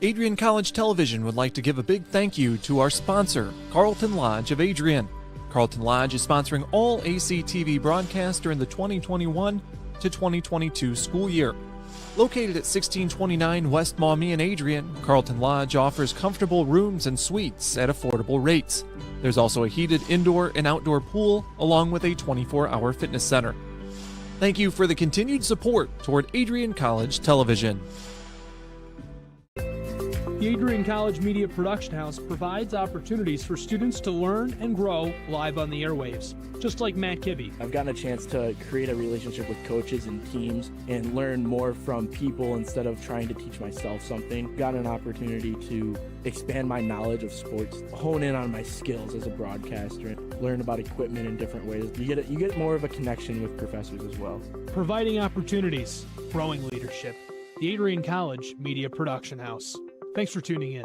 Adrian College Television would like to give a big thank you to our sponsor, Carlton Lodge of Adrian. Carlton Lodge is sponsoring all ACTV broadcasts during the 2021 to 2022 school year. Located at 1629 West Maumee in Adrian, Carlton Lodge offers comfortable rooms and suites at affordable rates. There's also a heated indoor and outdoor pool, along with a 24-hour fitness center. Thank you for the continued support toward Adrian College Television. The Adrian College Media Production House provides opportunities for students to learn and grow live on the airwaves, just like Matt Kibbe. I've gotten a chance to create a relationship with coaches and teams and learn more from people instead of trying to teach myself something. Got an opportunity to expand my knowledge of sports, hone in on my skills as a broadcaster, learn about equipment in different ways. You get more of a connection with professors as well. Providing opportunities, growing leadership. The Adrian College Media Production House. Thanks for tuning in.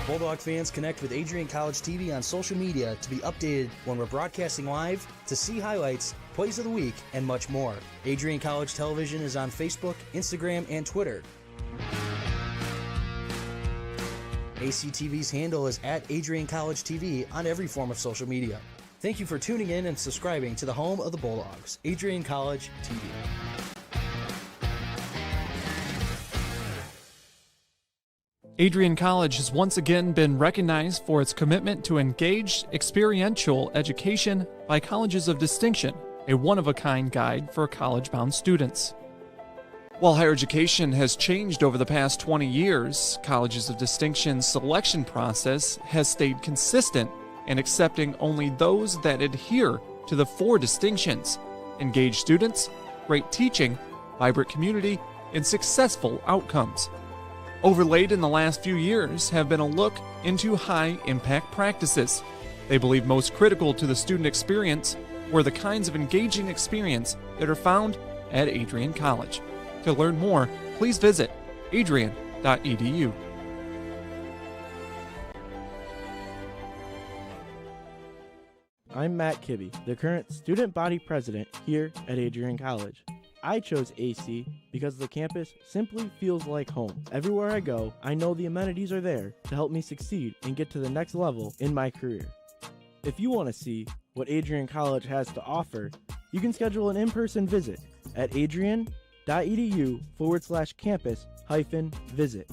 Bulldog fans, connect with Adrian College TV on social media to be updated when we're broadcasting live, to see highlights, plays of the week, and much more. Adrian College Television is on Facebook, Instagram, and Twitter. ACTV's handle is at Adrian College TV on every form of social media. Thank you for tuning in and subscribing to the home of the Bulldogs, Adrian College TV. Adrian College has once again been recognized for its commitment to engaged, experiential education by Colleges of Distinction, a one-of-a-kind guide for college-bound students. While higher education has changed over the past 20 years, Colleges of Distinction's selection process has stayed consistent in accepting only those that adhere to the 4 distinctions: engaged students, great teaching, vibrant community, and successful outcomes. Overlaid in the last few years have been a look into high-impact practices. They believe most critical to the student experience were the kinds of engaging experience that are found at Adrian College. To learn more, please visit adrian.edu. I'm Matt Kibbe, the current student body president here at Adrian College. I chose AC because the campus simply feels like home. Everywhere I go, I know the amenities are there to help me succeed and get to the next level in my career. If you want to see what Adrian College has to offer, you can schedule an in-person visit at adrian.edu/campus-visit.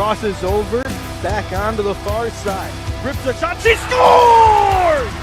crosses over, back onto the far side. Rips a shot, she scores!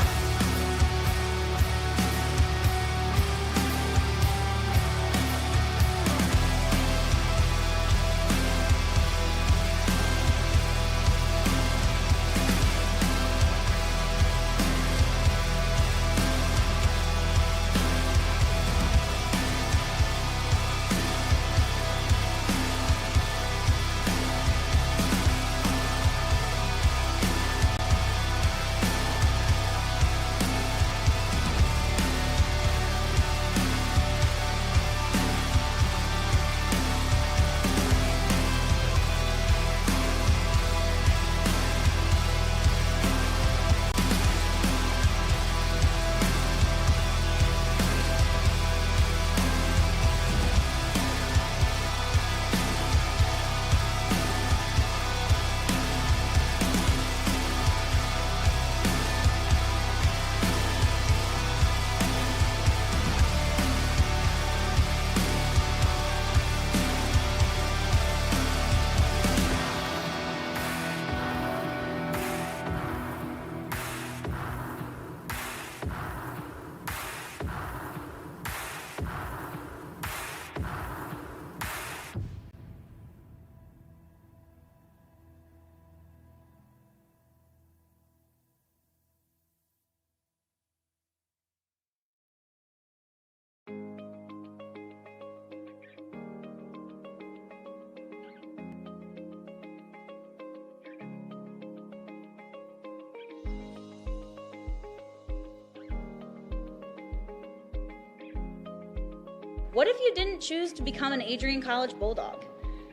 What if you didn't choose to become an Adrian College Bulldog?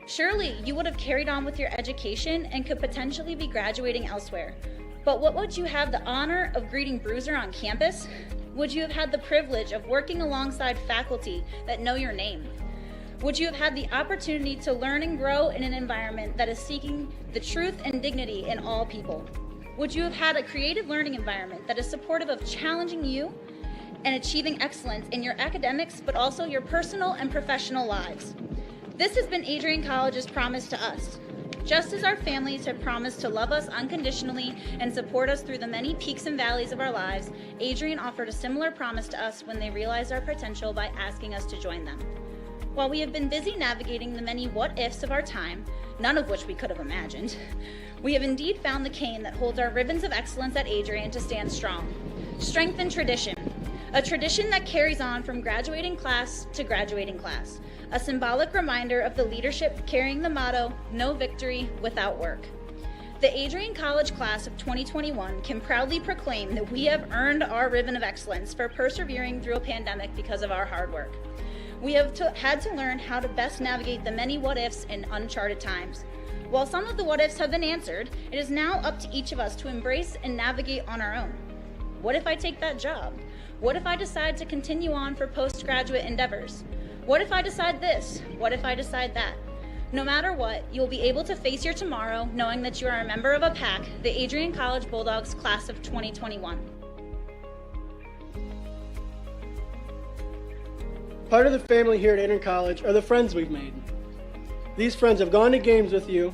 Surely you would have carried on with your education and could potentially be graduating elsewhere. But what would you have the honor of greeting Bruiser on campus? Would you have had the privilege of working alongside faculty that know your name? Would you have had the opportunity to learn and grow in an environment that is seeking the truth and dignity in all people? Would you have had a creative learning environment that is supportive of challenging you and achieving excellence in your academics, but also your personal and professional lives? This has been Adrian College's promise to us. Just as our families have promised to love us unconditionally and support us through the many peaks and valleys of our lives, Adrian offered a similar promise to us when they realized our potential by asking us to join them. While we have been busy navigating the many what-ifs of our time, none of which we could have imagined, we have indeed found the cane that holds our ribbons of excellence at Adrian to stand strong. Strength and tradition. A tradition that carries on from graduating class to graduating class. A symbolic reminder of the leadership carrying the motto, no victory without work. The Adrian College class of 2021 can proudly proclaim that we have earned our ribbon of excellence for persevering through a pandemic because of our hard work. We have had to learn how to best navigate the many what-ifs in uncharted times. While some of the what-ifs have been answered, it is now up to each of us to embrace and navigate on our own. What if I take that job? What if I decide to continue on for postgraduate endeavors? What if I decide this? What if I decide that? No matter what, you'll be able to face your tomorrow knowing that you are a member of a pack, the Adrian College Bulldogs class of 2021. Part of the family here at Adrian College are the friends we've made. These friends have gone to games with you,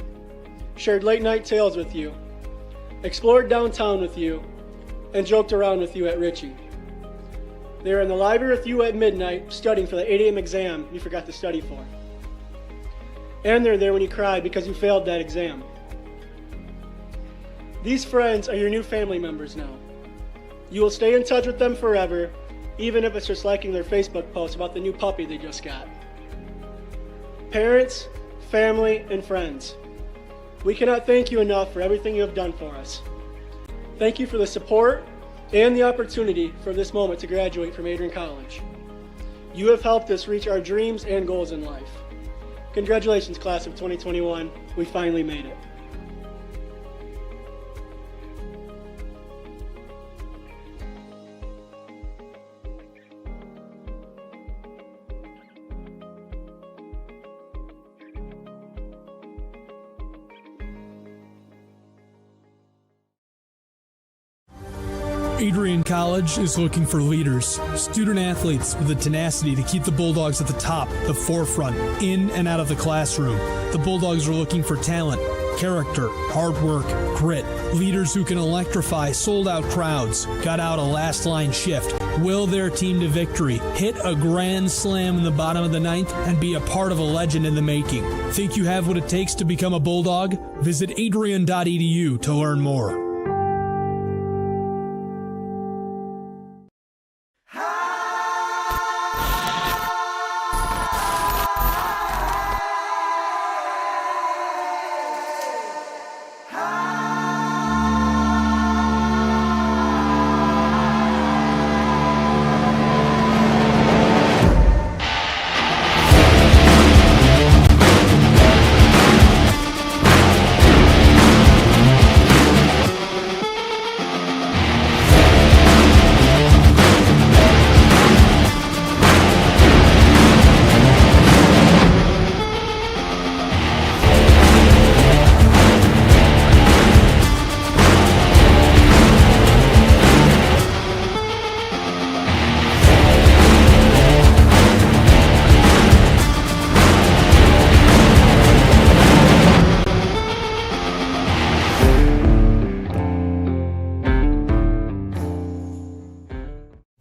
shared late night tales with you, explored downtown with you, and joked around with you at Ritchie. They were in the library with you at midnight studying for the 8 a.m. exam you forgot to study for. And they're there when you cried because you failed that exam. These friends are your new family members now. You will stay in touch with them forever, even if it's just liking their Facebook post about the new puppy they just got. Parents, family, and friends, we cannot thank you enough for everything you have done for us. Thank you for the support and the opportunity for this moment to graduate from Adrian College. You have helped us reach our dreams and goals in life. Congratulations, class of 2021. We finally made it. Adrian College is looking for leaders, student athletes with the tenacity to keep the Bulldogs at the top, the forefront, in and out of the classroom. The Bulldogs are looking for talent, character, hard work, grit. Leaders who can electrify sold-out crowds, gut out a last-line shift, will their team to victory, hit a grand slam in the bottom of the ninth, and be a part of a legend in the making. Think you have what it takes to become a Bulldog? Visit adrian.edu to learn more.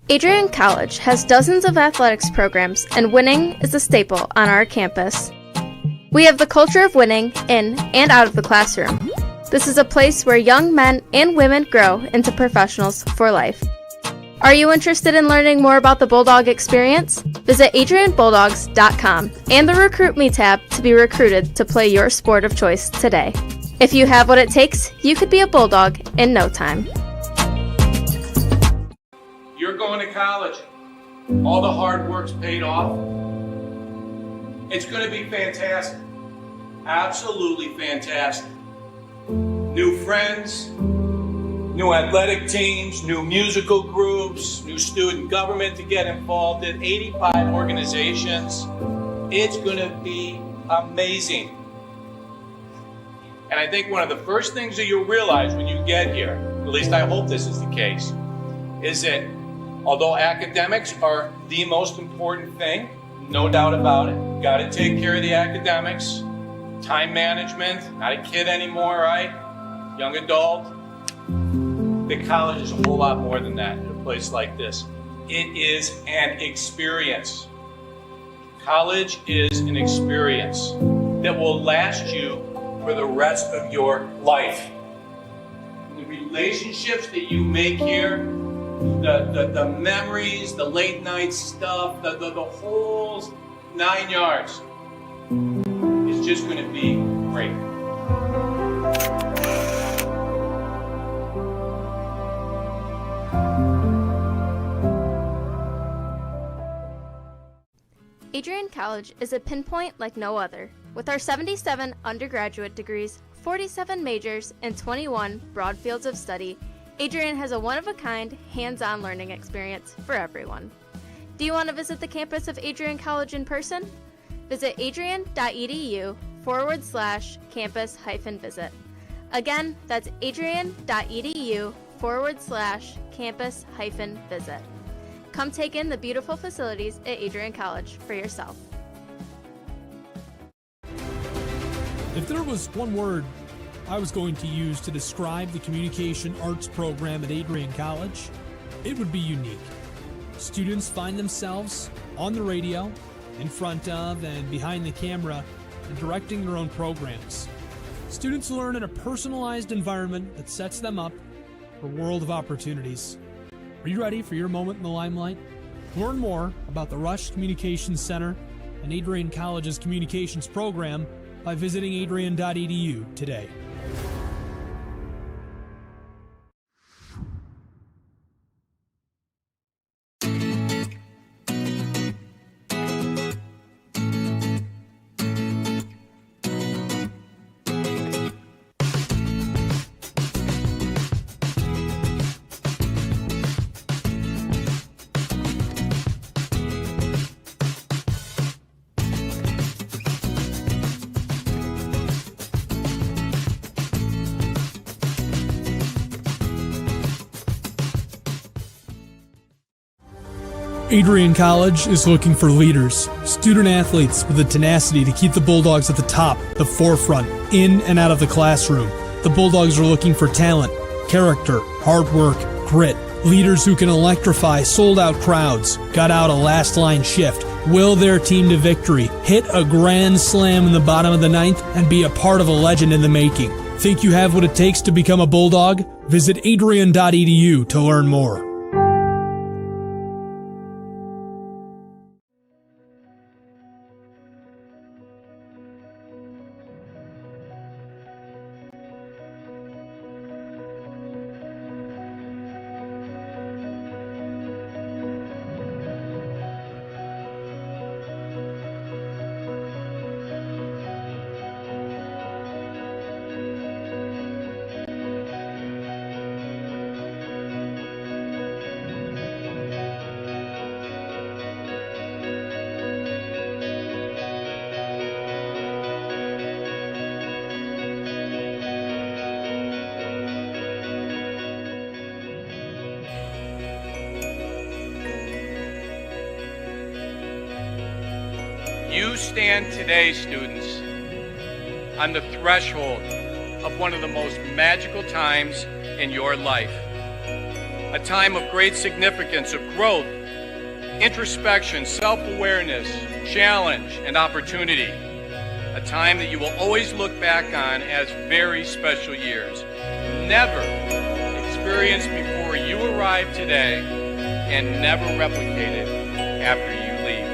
Adrian College has dozens of athletics programs, and winning is a staple on our campus. We have the culture of winning in and out of the classroom. This is a place where young men and women grow into professionals for life. Are you interested in learning more about the Bulldog experience? Visit adrianbulldogs.com and the Recruit Me tab to be recruited to play your sport of choice today. If you have what it takes, you could be a Bulldog in no time. You're going to college. All the hard work's paid off. It's going to be fantastic. Absolutely fantastic. New friends, new athletic teams, new musical groups, new student government to get involved in, 85 organizations. It's going to be amazing. And I think one of the first things that you'll realize when you get here, at least I hope this is the case, is that although academics are the most important thing, no doubt about it, got to take care of the academics, time management, not a kid anymore, right? Young adult. The college is a whole lot more than that in a place like this. It is an experience. College is an experience that will last you for the rest of your life. The relationships that you make here, the memories, the late night stuff, the whole 9 yards is just going to be great. Adrian College is a pinpoint like no other. With our 77 undergraduate degrees, 47 majors, and 21 broad fields of study, Adrian has a one-of-a-kind, hands-on learning experience for everyone. Do you want to visit the campus of Adrian College in person? Visit adrian.edu/campus-visit. Again, that's adrian.edu/campus-visit. Come take in the beautiful facilities at Adrian College for yourself. If there was one word I was going to use to describe the communication arts program at Adrian College, it would be unique. Students find themselves on the radio, in front of and behind the camera, and directing their own programs. Students learn in a personalized environment that sets them up for a world of opportunities. Are you ready for your moment in the limelight? Learn more about the Rush Communications Center and Adrian College's communications program by visiting adrian.edu today. Adrian College is looking for leaders, student athletes with the tenacity to keep the Bulldogs at the top, the forefront, in and out of the classroom. The Bulldogs are looking for talent, character, hard work, grit, leaders who can electrify sold-out crowds, gut out a last-line shift, will their team to victory, hit a grand slam in the bottom of the ninth, and be a part of a legend in the making. Think you have what it takes to become a Bulldog? Visit adrian.edu to learn more. You stand today, students, on the threshold of one of the most magical times in your life. A time of great significance, of growth, introspection, self-awareness, challenge, and opportunity. A time that you will always look back on as very special years. Never experienced before you arrived today and never replicated after you leave.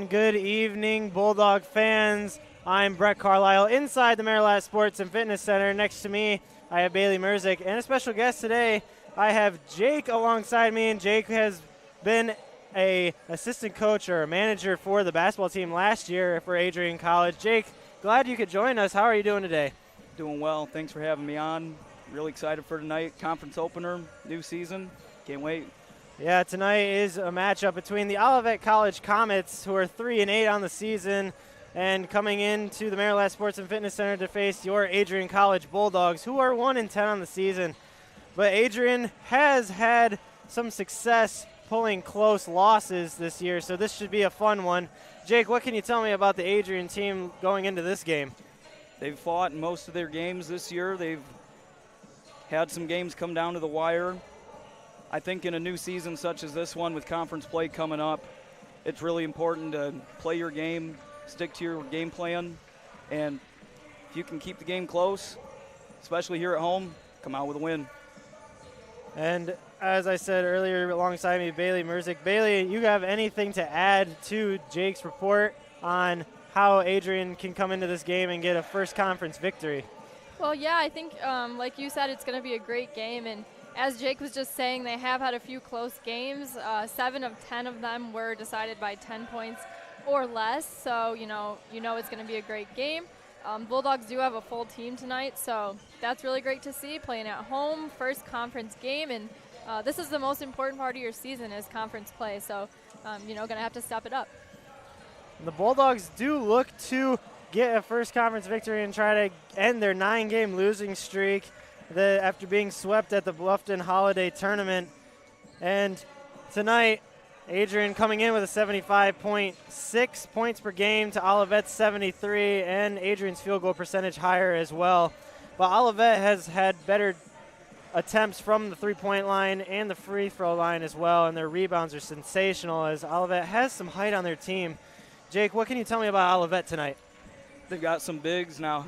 Good evening, Bulldog fans. I'm Brett Carlisle inside the Marilat Sports and Fitness Center. Next to me, I have Bailey Merzick, and a special guest today, I have Jake alongside me, and Jake has been a assistant coach or a manager for the basketball team last year for Adrian College. Jake, glad you could join us. How are you doing today? Doing well. Thanks for having me on. Really excited for tonight. Conference opener, new season. Can't wait. Yeah, tonight is a matchup between the Olivet College Comets, who are 3-8 on the season, and coming into the Maryland Sports and Fitness Center to face your Adrian College Bulldogs, who are 1-10 on the season. But Adrian has had some success pulling close losses this year, so this should be a fun one. Jake, what can you tell me about the Adrian team going into this game? They've fought in most of their games this year. They've had some games come down to the wire. I think in a new season such as this one with conference play coming up, it's really important to play your game, stick to your game plan, and if you can keep the game close, especially here at home, come out with a win. And as I said earlier, alongside me, Bailey Merzick. Bailey, you have anything to add to Jake's report on how Adrian can come into this game and get a first conference victory? Well, yeah, I think, like you said, it's going to be a great game. And as Jake was just saying, they have had a few close games. 7 of 10 of them were decided by 10 points or less. So, you know it's going to be a great game. Bulldogs do have a full team tonight, so that's really great to see, playing at home, first conference game. And this is the most important part of your season is conference play. So, going to have to step it up. The Bulldogs do look to get a first conference victory and try to end their 9-game losing streak after being swept at the Bluffton Holiday Tournament. And tonight, Adrian coming in with a 75.6 points per game to Olivet's 73, and Adrian's field goal percentage higher as well. But Olivet has had better attempts from the three-point line and the free throw line as well, and their rebounds are sensational as Olivet has some height on their team. Jake, what can you tell me about Olivet tonight? They've got some bigs now.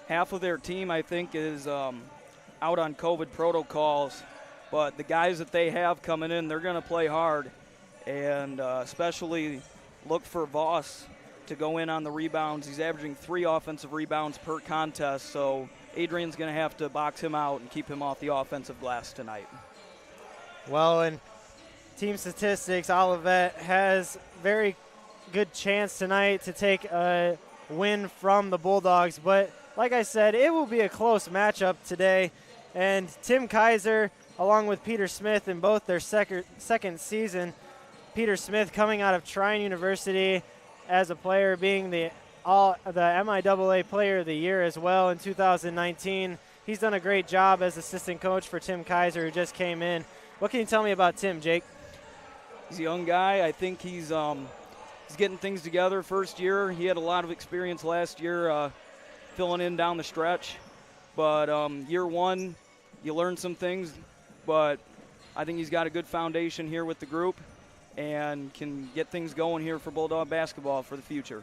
Half of their team, I think, is out on COVID protocols, but the guys that they have coming in, they're going to play hard, and especially look for Voss to go in on the rebounds. He's averaging 3 offensive rebounds per contest, so Adrian's going to have to box him out and keep him off the offensive glass tonight. Well, in team statistics, Olivet has very good chance tonight to take a win from the Bulldogs, but like I said, it will be a close matchup today, and Tim Kaiser along with Peter Smith in both their second season. Peter Smith coming out of Trine University as a player, being the MIAA Player of the Year as well in 2019. He's done a great job as assistant coach for Tim Kaiser, who just came in. What can you tell me about Tim, Jake? He's a young guy. I think he's getting things together. First year, he had a lot of experience last year filling in down the stretch. But year one, you learn some things. But I think he's got a good foundation here with the group and can get things going here for Bulldog basketball for the future.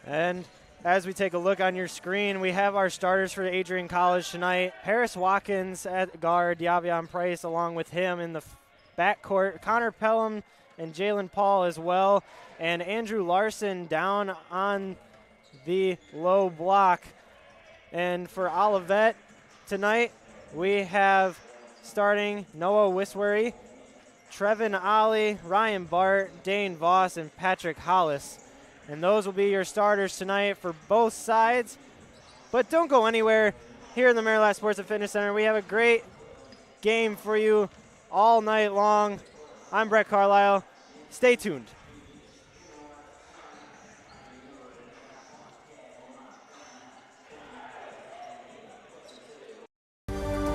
And as we take a look on your screen, we have our starters for Adrian College tonight. Paris Watkins at guard, Diavion Price along with him in the backcourt, Connor Pelham and Jalen Paul as well, and Andrew Larson down on the low block. And for Olivet tonight, we have starting Noah Wiswery, Trevin Ollie, Ryan Bart, Dane Voss, and Patrick Hollis. And those will be your starters tonight for both sides. But don't go anywhere. Here in the Maryland Sports and Fitness Center, we have a great game for you all night long. I'm Brett Carlisle. Stay tuned.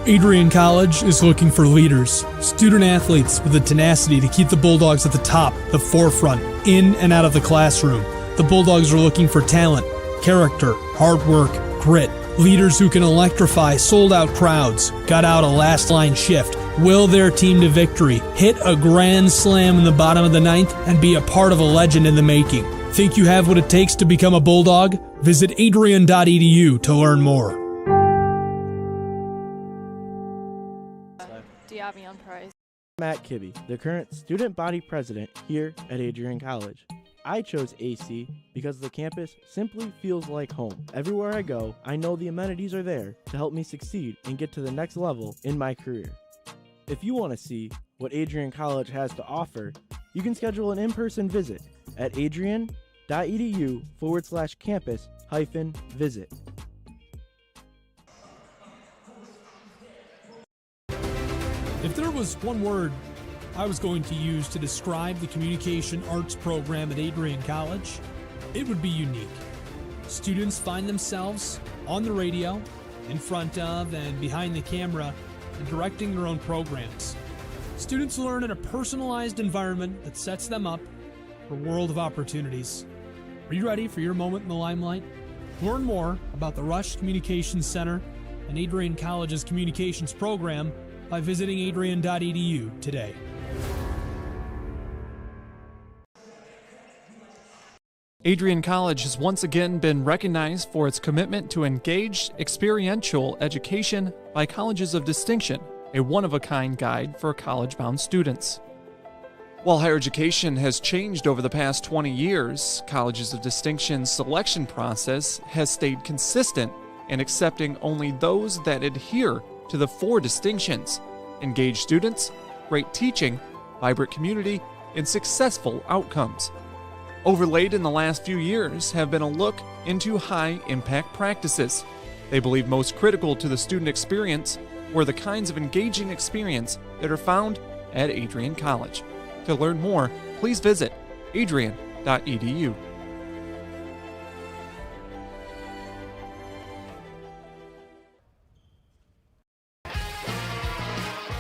Adrian College is looking for leaders, student athletes with the tenacity to keep the Bulldogs at the top, the forefront, in and out of the classroom. The Bulldogs are looking for talent, character, hard work, grit, leaders who can electrify sold-out crowds, gut out a last-line shift, will their team to victory, hit a grand slam in the bottom of the ninth, and be a part of a legend in the making. Think you have what it takes to become a Bulldog? Visit adrian.edu to learn more. Diavion Price. Matt Kibbe, the current student body president here at Adrian College. I chose AC because the campus simply feels like home. Everywhere I go, I know the amenities are there to help me succeed and get to the next level in my career. If you want to see what Adrian College has to offer, you can schedule an in-person visit at adrian.edu/campus-visit. If there was one word I was going to use to describe the communication arts program at Adrian College, it would be unique. Students find themselves on the radio, in front of and behind the camera, and directing their own programs. Students learn in a personalized environment that sets them up for a world of opportunities. Are you ready for your moment in the limelight? Learn more about the Rush Communications Center and Adrian College's communications program by visiting adrian.edu today. Adrian College has once again been recognized for its commitment to engaged, experiential education by Colleges of Distinction, a one-of-a-kind guide for college-bound students. While higher education has changed over the past 20 years, Colleges of Distinction's selection process has stayed consistent in accepting only those that adhere to the 4 distinctions: engaged students, great teaching, vibrant community, and successful outcomes. Overlaid in the last few years have been a look into high-impact practices. They believe most critical to the student experience were the kinds of engaging experience that are found at Adrian College. To learn more, please visit adrian.edu.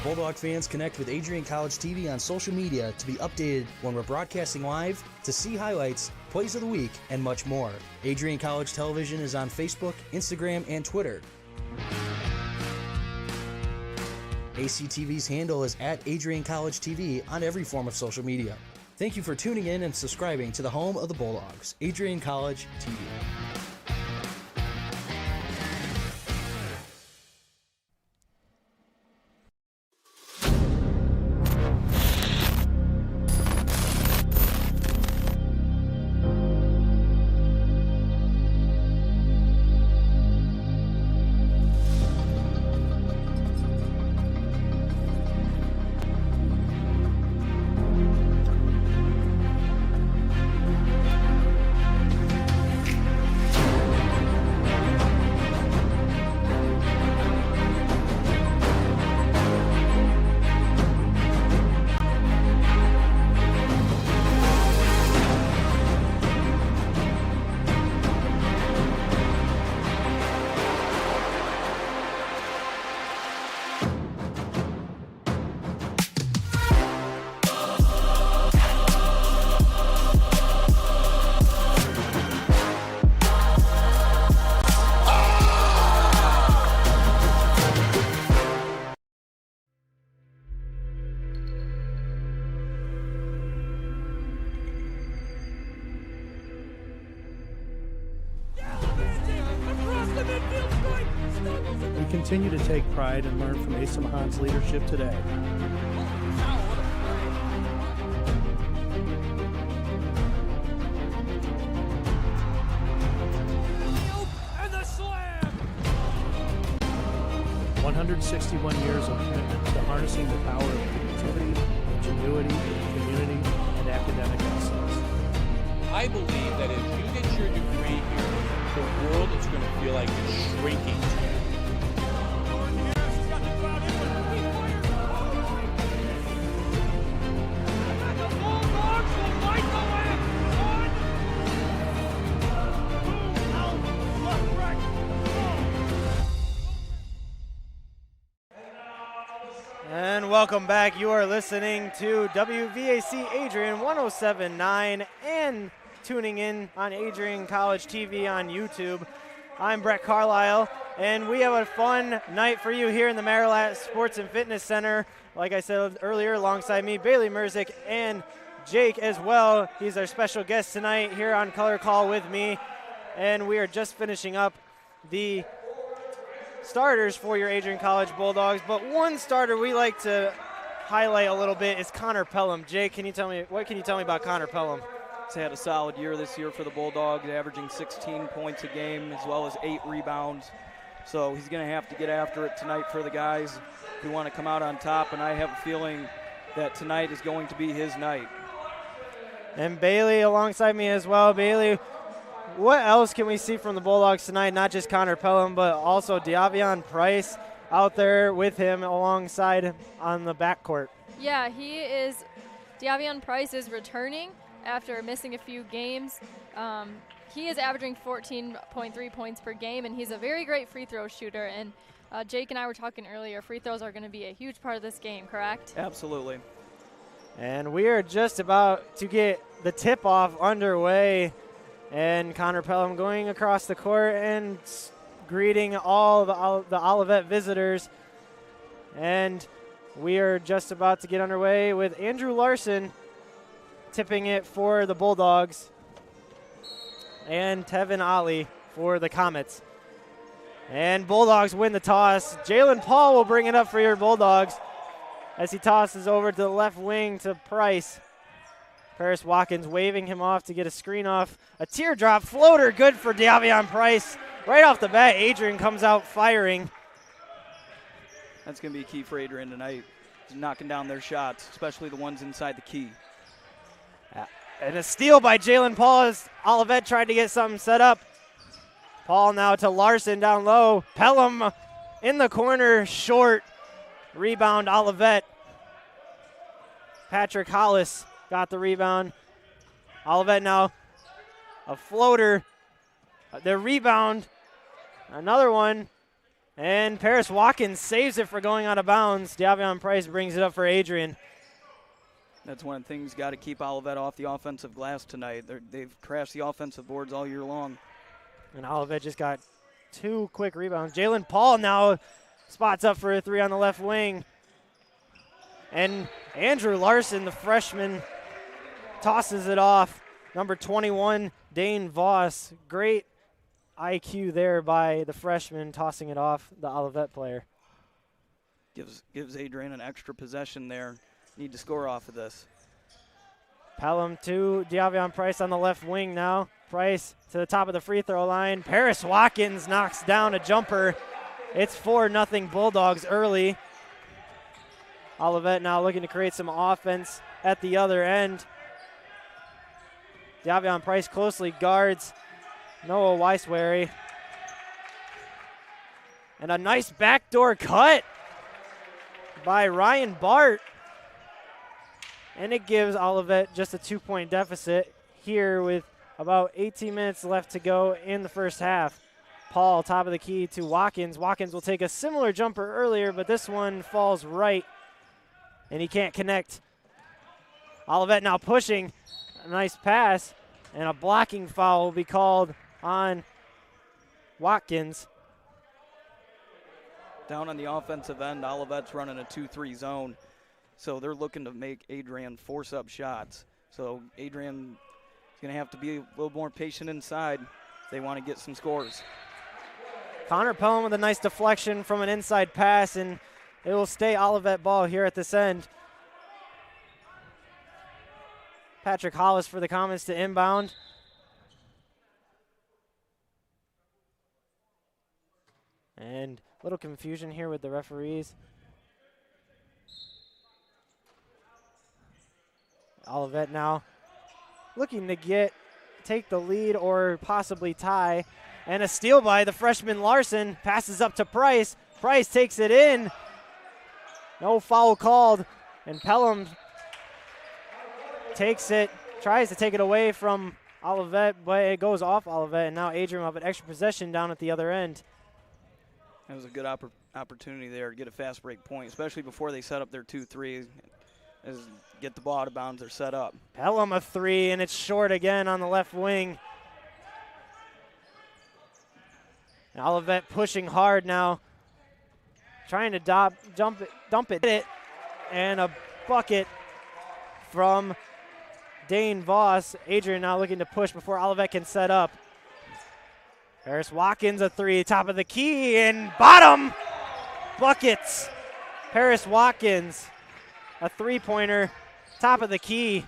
Bulldog fans, connect with Adrian College TV on social media to be updated when we're broadcasting live, to see highlights, plays of the week, and much more. Adrian College Television is on Facebook, Instagram, and Twitter. ACTV's handle is at Adrian College TV on every form of social media. Thank you for tuning in and subscribing to the home of the Bulldogs, Adrian College TV. Continue to take pride and learn from Asa Mahan's leadership today. And the slam! 161 years of commitment to harnessing the power of creativity, ingenuity, community, and academic excellence. I believe that if you get your degree here, the world is going to feel like it's shrinking to you. And welcome back. You are listening to WVAC Adrian 107.9 and tuning in on Adrian College TV on YouTube. I'm Brett Carlisle, and we have a fun night for you here in the Marilat Sports and Fitness Center. Like I said earlier, alongside me, Bailey Merzick and Jake as well. He's our special guest tonight here on Color Call with me. And we are just finishing up the starters for your Adrian College Bulldogs, but one starter we like to highlight a little bit is Connor Pelham. Jake, what can you tell me about Connor Pelham? He's had a solid year this year for the Bulldogs, averaging 16 points a game as well as 8 rebounds. So he's going to have to get after it tonight for the guys who want to come out on top, and I have a feeling that tonight is going to be his night. And Bailey alongside me as well. Bailey, what else can we see from the Bulldogs tonight? Not just Connor Pelham, but also De'Avion Price out there with him alongside on the backcourt. Yeah, De'Avion Price is returning after missing a few games. He is averaging 14.3 points per game, and he's a very great free throw shooter. And Jake and I were talking earlier, free throws are going to be a huge part of this game, correct? Absolutely. And we are just about to get the tip-off underway. And Connor Pelham going across the court and greeting all the Olivet visitors. And we are just about to get underway with Andrew Larson tipping it for the Bulldogs and Tevin Ali for the Comets. And Bulldogs win the toss. Jalen Paul will bring it up for your Bulldogs as he tosses over to the left wing to Price. Paris Watkins waving him off to get a screen off. A teardrop floater, good for Davion Price. Right off the bat, Adrian comes out firing. That's going to be key for Adrian tonight, knocking down their shots, especially the ones inside the key. And a steal by Jalen Paul as Olivet tried to get something set up. Paul now to Larson down low. Pelham in the corner, short. Rebound, Olivet. Patrick Hollis got the rebound. Olivet now a floater. The rebound, another one. And Paris Watkins saves it for going out of bounds. Davion Price brings it up for Adrian. That's one of the things got to keep Olivet off the offensive glass tonight. They've crashed the offensive boards all year long. And Olivet just got 2 quick rebounds. Jalen Paul now spots up for a 3 on the left wing. And Andrew Larson, the freshman, tosses it off. Number 21, Dane Voss. Great IQ there by the freshman tossing it off the Olivet player. Gives Adrian an extra possession there. Need to score off of this. Pelham to Davion Price on the left wing now. Price to the top of the free throw line. Paris Watkins knocks down a jumper. It's 4-0 Bulldogs early. Olivet now looking to create some offense at the other end. Davion Price closely guards Noah Weiswary. And a nice backdoor cut by Ryan Bart. And it gives Olivet just a 2-point deficit here with about 18 minutes left to go in the first half. Paul, top of the key to Watkins. Watkins will take a similar jumper earlier, but this one falls right, and he can't connect. Olivet now pushing. A nice pass, and a blocking foul will be called on Watkins. Down on the offensive end, Olivet's running a 2-3 zone. So they're looking to make Adrian force up shots. So Adrian is going to have to be a little more patient inside if they want to get some scores. Connor Pelham with a nice deflection from an inside pass, and it will stay Olivet ball here at this end. Patrick Hollis for the Comets to inbound. And a little confusion here with the referees. Olivet now looking to take the lead or possibly tie. And a steal by the freshman Larson. Passes up to Price. Price takes it in. No foul called. And Pelham takes it, tries to take it away from Olivet, but it goes off Olivet. And now Adrian will have an extra possession down at the other end. That was a good opportunity there to get a fast break point, especially before they set up their 2-3. As get the ball out of bounds, they're set up. Pelham a 3, and it's short again on the left wing. And Olivet pushing hard now, trying to dump it, and a bucket from Dane Voss. Adrian now looking to push before Olivet can set up. Paris Watkins a 3, top of the key, and bottom buckets. Paris Watkins. A 3-pointer, top of the key.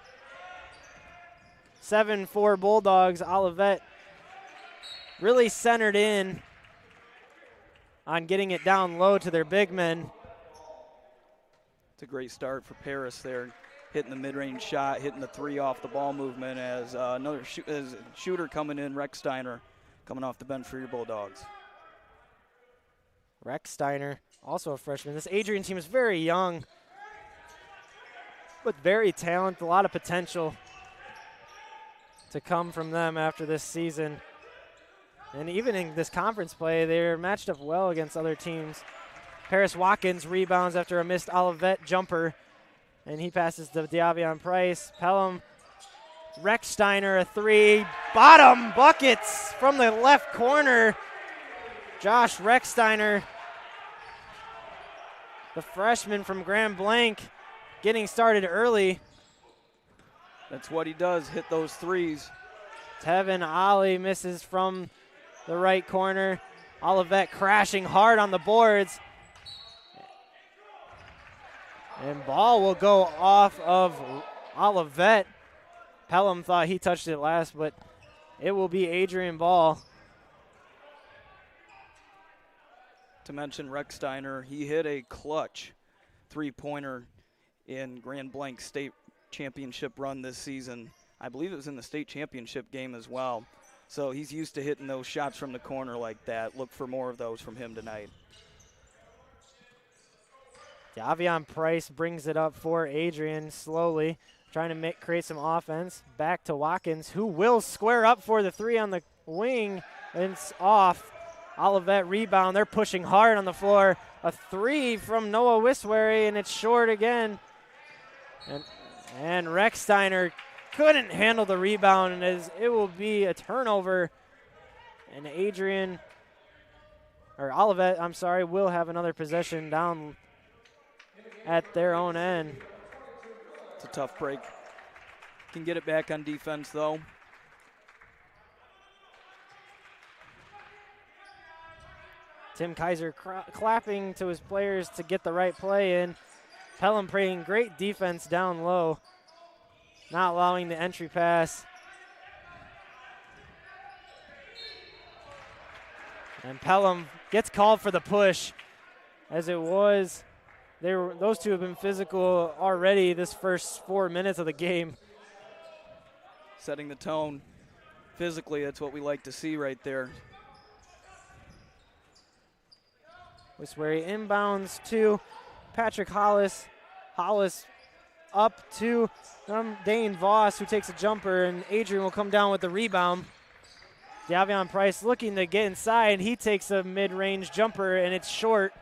7-4 Bulldogs. Olivet really centered in on getting it down low to their big men. It's a great start for Paris there, hitting the mid-range shot, hitting the 3 off the ball movement as another shooter coming in, Rex Steiner, coming off the bench for your Bulldogs. Rex Steiner, also a freshman. This Adrian team is very young, but very talented, a lot of potential. to come from them after this season. And even in this conference play, they're matched up well against other teams. Paris Watkins rebounds after a missed Olivet jumper, and he passes to Davion Price. Pelham, Recksteiner, a three. Bottom buckets from the left corner. Josh Recksteiner, the freshman from Grand Blanc, getting started early. That's what he does, hit those threes. Tevin Ollie misses from the right corner. Olivet crashing hard on the boards. And ball will go off of Olivet. Pelham thought he touched it last, but it will be Adrian ball. To mention Recksteiner, he hit a clutch three-pointer in Grand Blanc State Championship run this season. I believe it was in the state championship game as well. So he's used to hitting those shots from the corner like that. Look for more of those from him tonight. Davion Price brings it up for Adrian slowly, trying to create some offense. Back to Watkins, who will square up for the three on the wing, and it's off. Olivet rebound. They're pushing hard on the floor. A three from Noah Wiswary, and it's short again. And Recksteiner couldn't handle the rebound, and as it will be a turnover. And Olivet, I'm sorry, will have another possession down at their own end. It's a tough break. Can get it back on defense, though. Tim Kaiser clapping to his players to get the right play in. Pelham playing great defense down low, not allowing the entry pass. And Pelham gets called for the push, as it was. Those two have been physical already this first 4 minutes of the game. Setting the tone physically, that's what we like to see right there. Wiswary inbounds to Patrick Hollis. Hollis up to Dane Voss, who takes a jumper, and Adrian will come down with the rebound. Davion Price looking to get inside. He takes a mid-range jumper, and it's short.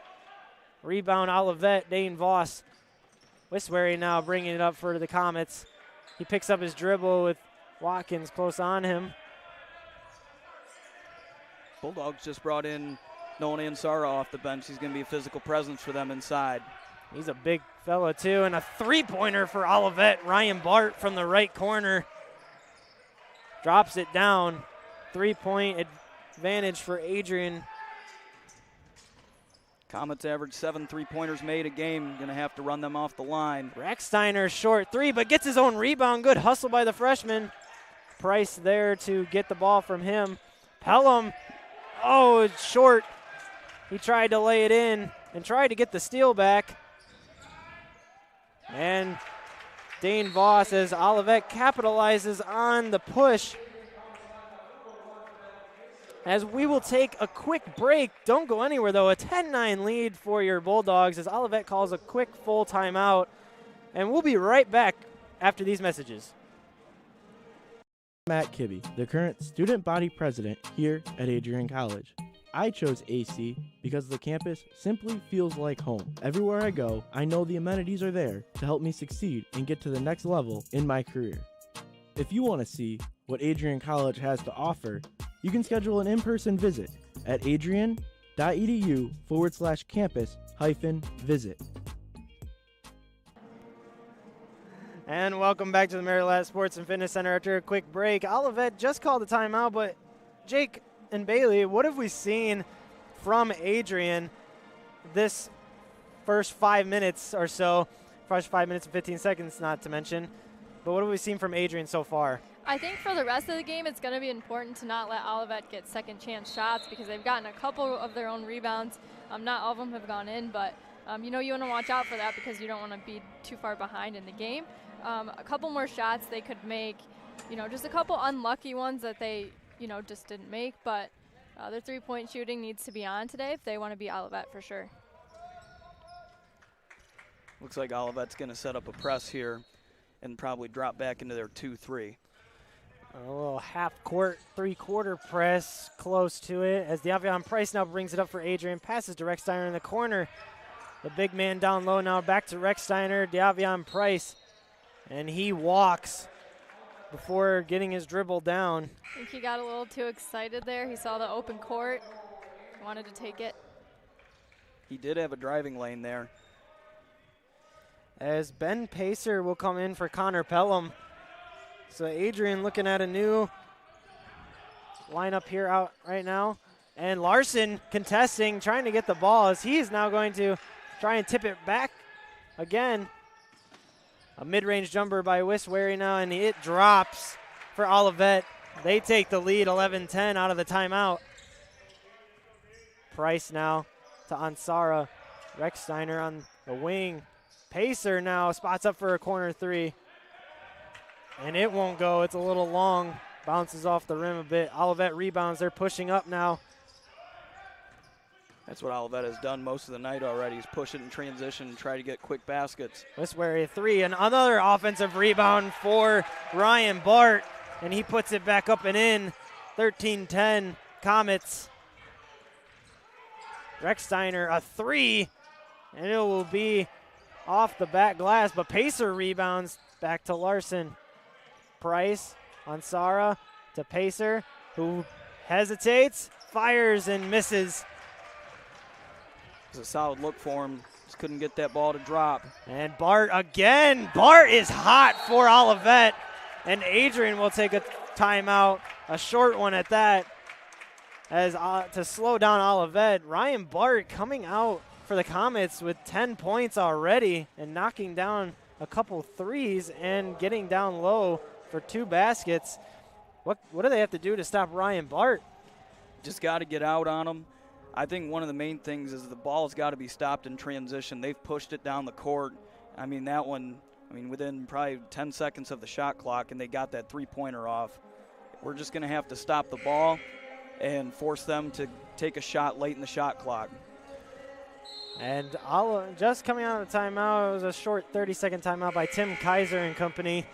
Rebound Olivet, Dane Voss. Wiswary now bringing it up for the Comets. He picks up his dribble with Watkins close on him. Bulldogs just brought in Nolan Ansara off the bench. He's going to be a physical presence for them inside. He's a big fella, too, and a three-pointer for Olivet. Ryan Bart from the right corner drops it down. Three-point advantage for Adrian. Comets average 7 3-pointers made a game. Going to have to run them off the line. Recksteiner short three, but gets his own rebound. Good hustle by the freshman. Price there to get the ball from him. Pelham, oh, it's short. He tried to lay it in and tried to get the steal back. And Dane Voss, as Olivet capitalizes on the push. As we will take a quick break. Don't go anywhere, though. A 10-9 lead for your Bulldogs as Olivet calls a quick full timeout. And we'll be right back after these messages. Matt Kibbe, the current student body president here at Adrian College. I chose AC because the campus simply feels like home. Everywhere I go, I know the amenities are there to help me succeed and get to the next level in my career. If you want to see what Adrian College has to offer, you can schedule an in-person visit at adrian.edu/campus-visit. And welcome back to the Maryland Sports and Fitness Center after a quick break. Olivet just called a timeout, but Jake and Bailey, what have we seen from Adrian this first 5 minutes or so? First 5 minutes and 15 seconds, not to mention. But what have we seen from Adrian so far? I think for the rest of the game, it's going to be important to not let Olivet get second chance shots because they've gotten a couple of their own rebounds. Not all of them have gone in, but you want to watch out for that because you don't want to be too far behind in the game. A couple more shots they could make, just a couple unlucky ones that they, just didn't make. But their three-point shooting needs to be on today if they want to beat Olivet for sure. Looks like Olivet's going to set up a press here and probably drop back into their 2-3. A little half-court, three-quarter press close to it as Davion Price now brings it up for Adrian. Passes to Rechsteiner in the corner. The big man down low now back to Rechsteiner, Davion Price. And he walks before getting his dribble down. I think he got a little too excited there. He saw the open court, wanted to take it. He did have a driving lane there. As Ben Pacer will come in for Connor Pelham. So Adrian looking at a new lineup here out right now. And Larson contesting, trying to get the ball as he's now going to try and tip it back again. A mid-range jumper by Wiswary now, and it drops for Olivet. They take the lead 11-10 out of the timeout. Price now to Ansara. Rechsteiner on the wing. Pacer now spots up for a corner three. And it won't go. It's a little long. Bounces off the rim a bit. Olivet rebounds. They're pushing up now. That's what Olivet has done most of the night already. He's push it in transition and try to get quick baskets. Wiswary a three, and another offensive rebound for Ryan Bart, and he puts it back up and in. 13-10 Comets. Rechsteiner a three, and it will be off the back glass, but Pacer rebounds back to Larson. Price on Sara to Pacer, who hesitates, fires, and misses. It's a solid look for him. Just couldn't get that ball to drop. And Bart again. Bart is hot for Olivet. And Adrian will take a timeout, a short one at that, as to slow down Olivet. Ryan Bart coming out for the Comets with 10 points already and knocking down a couple threes and getting down low for 2 baskets. What do they have to do to stop Ryan Bart? Just got to get out on him. I think one of the main things is the ball's got to be stopped in transition. They've pushed it down the court. I mean, that one, within probably 10 seconds of the shot clock, and they got that three-pointer off. We're just going to have to stop the ball and force them to take a shot late in the shot clock. And just coming out of the timeout, it was a short 30-second timeout by Tim Kaiser and company.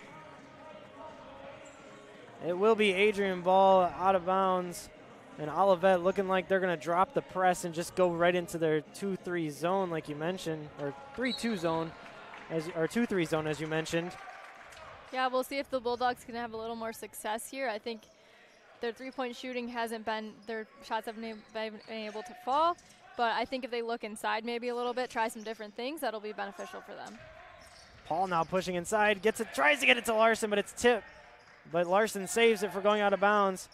It will be Adrian ball out of bounds. And Olivet looking like they're going to drop the press and just go right into their 2-3 zone, like you mentioned, or 3-2 zone, or 2-3 zone, as you mentioned. Yeah, we'll see if the Bulldogs can have a little more success here. I think their three-point shooting hasn't been, their shots haven't been able to fall. But I think if they look inside maybe a little bit, try some different things, that'll be beneficial for them. Paul now pushing inside, tries to get it to Larson, but it's tipped. But Larson saves it for going out of bounds.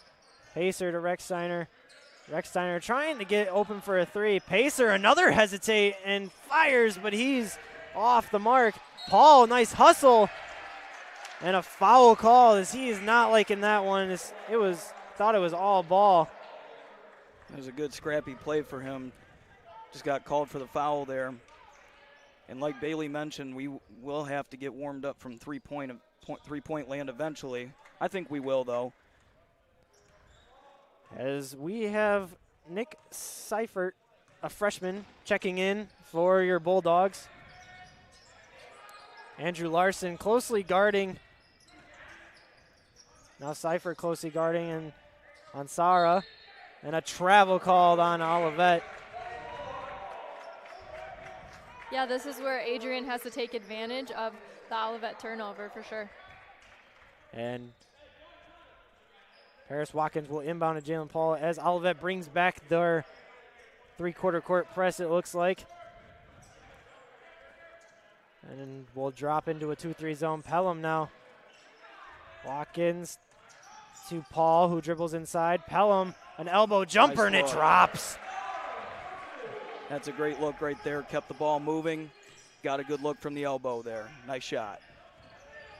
Pacer to Rechsteiner. Rechsteiner trying to get open for a three. Pacer another hesitate and fires, but he's off the mark. Paul, nice hustle. And a foul call as he is not liking that one. Thought it was all ball. It was a good scrappy play for him. Just got called for the foul there. And like Bailey mentioned, we will have to get warmed up from three-point land eventually. I think we will, though. As we have Nick Seifert, a freshman, checking in for your Bulldogs. Andrew Larson closely guarding. Now Seifert closely guarding and on Sara. And a travel called on Olivet. Yeah, this is where Adrian has to take advantage of the Olivet turnover for sure. And Paris Watkins will inbound to Jalen Paul as Olivet brings back their three-quarter court press, it looks like. And then we'll drop into a 2-3 zone. Pelham now. Watkins to Paul, who dribbles inside. Pelham, an elbow jumper, and it drops. That's a great look right there. Kept the ball moving. Got a good look from the elbow there. Nice shot.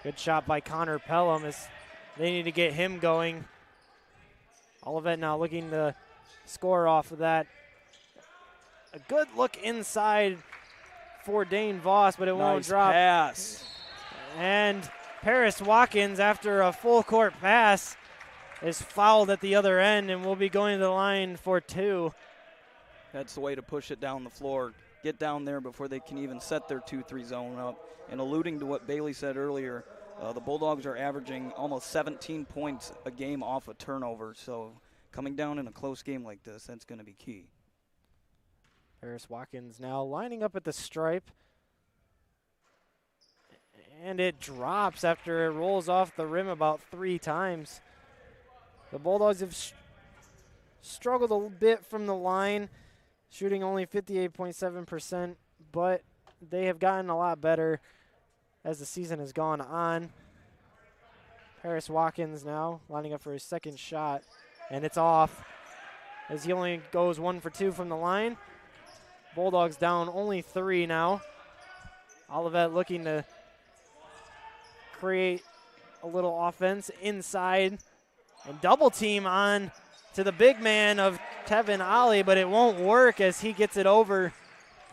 Good shot by Connor Pelham as they need to get him going. Olivet now looking to score off of that. A good look inside for Dane Voss, but it won't drop. Pass. And Paris Watkins, after a full court pass, is fouled at the other end and will be going to the line for 2. That's the way to push it down the floor. Get down there before they can even set their 2-3 zone up. And alluding to what Bailey said earlier, The Bulldogs are averaging almost 17 points a game off a turnover, so coming down in a close game like this, that's going to be key. Paris Watkins now lining up at the stripe. And it drops after it rolls off the rim about 3 times. The Bulldogs have struggled a bit from the line, shooting only 58.7%, but they have gotten a lot better as the season has gone on. Paris Watkins now lining up for his second shot, and it's off as he only goes 1 for 2 from the line. Bulldogs down only 3 now. Olivet looking to create a little offense inside and double team on to the big man of Tevin Ali, but it won't work as he gets it over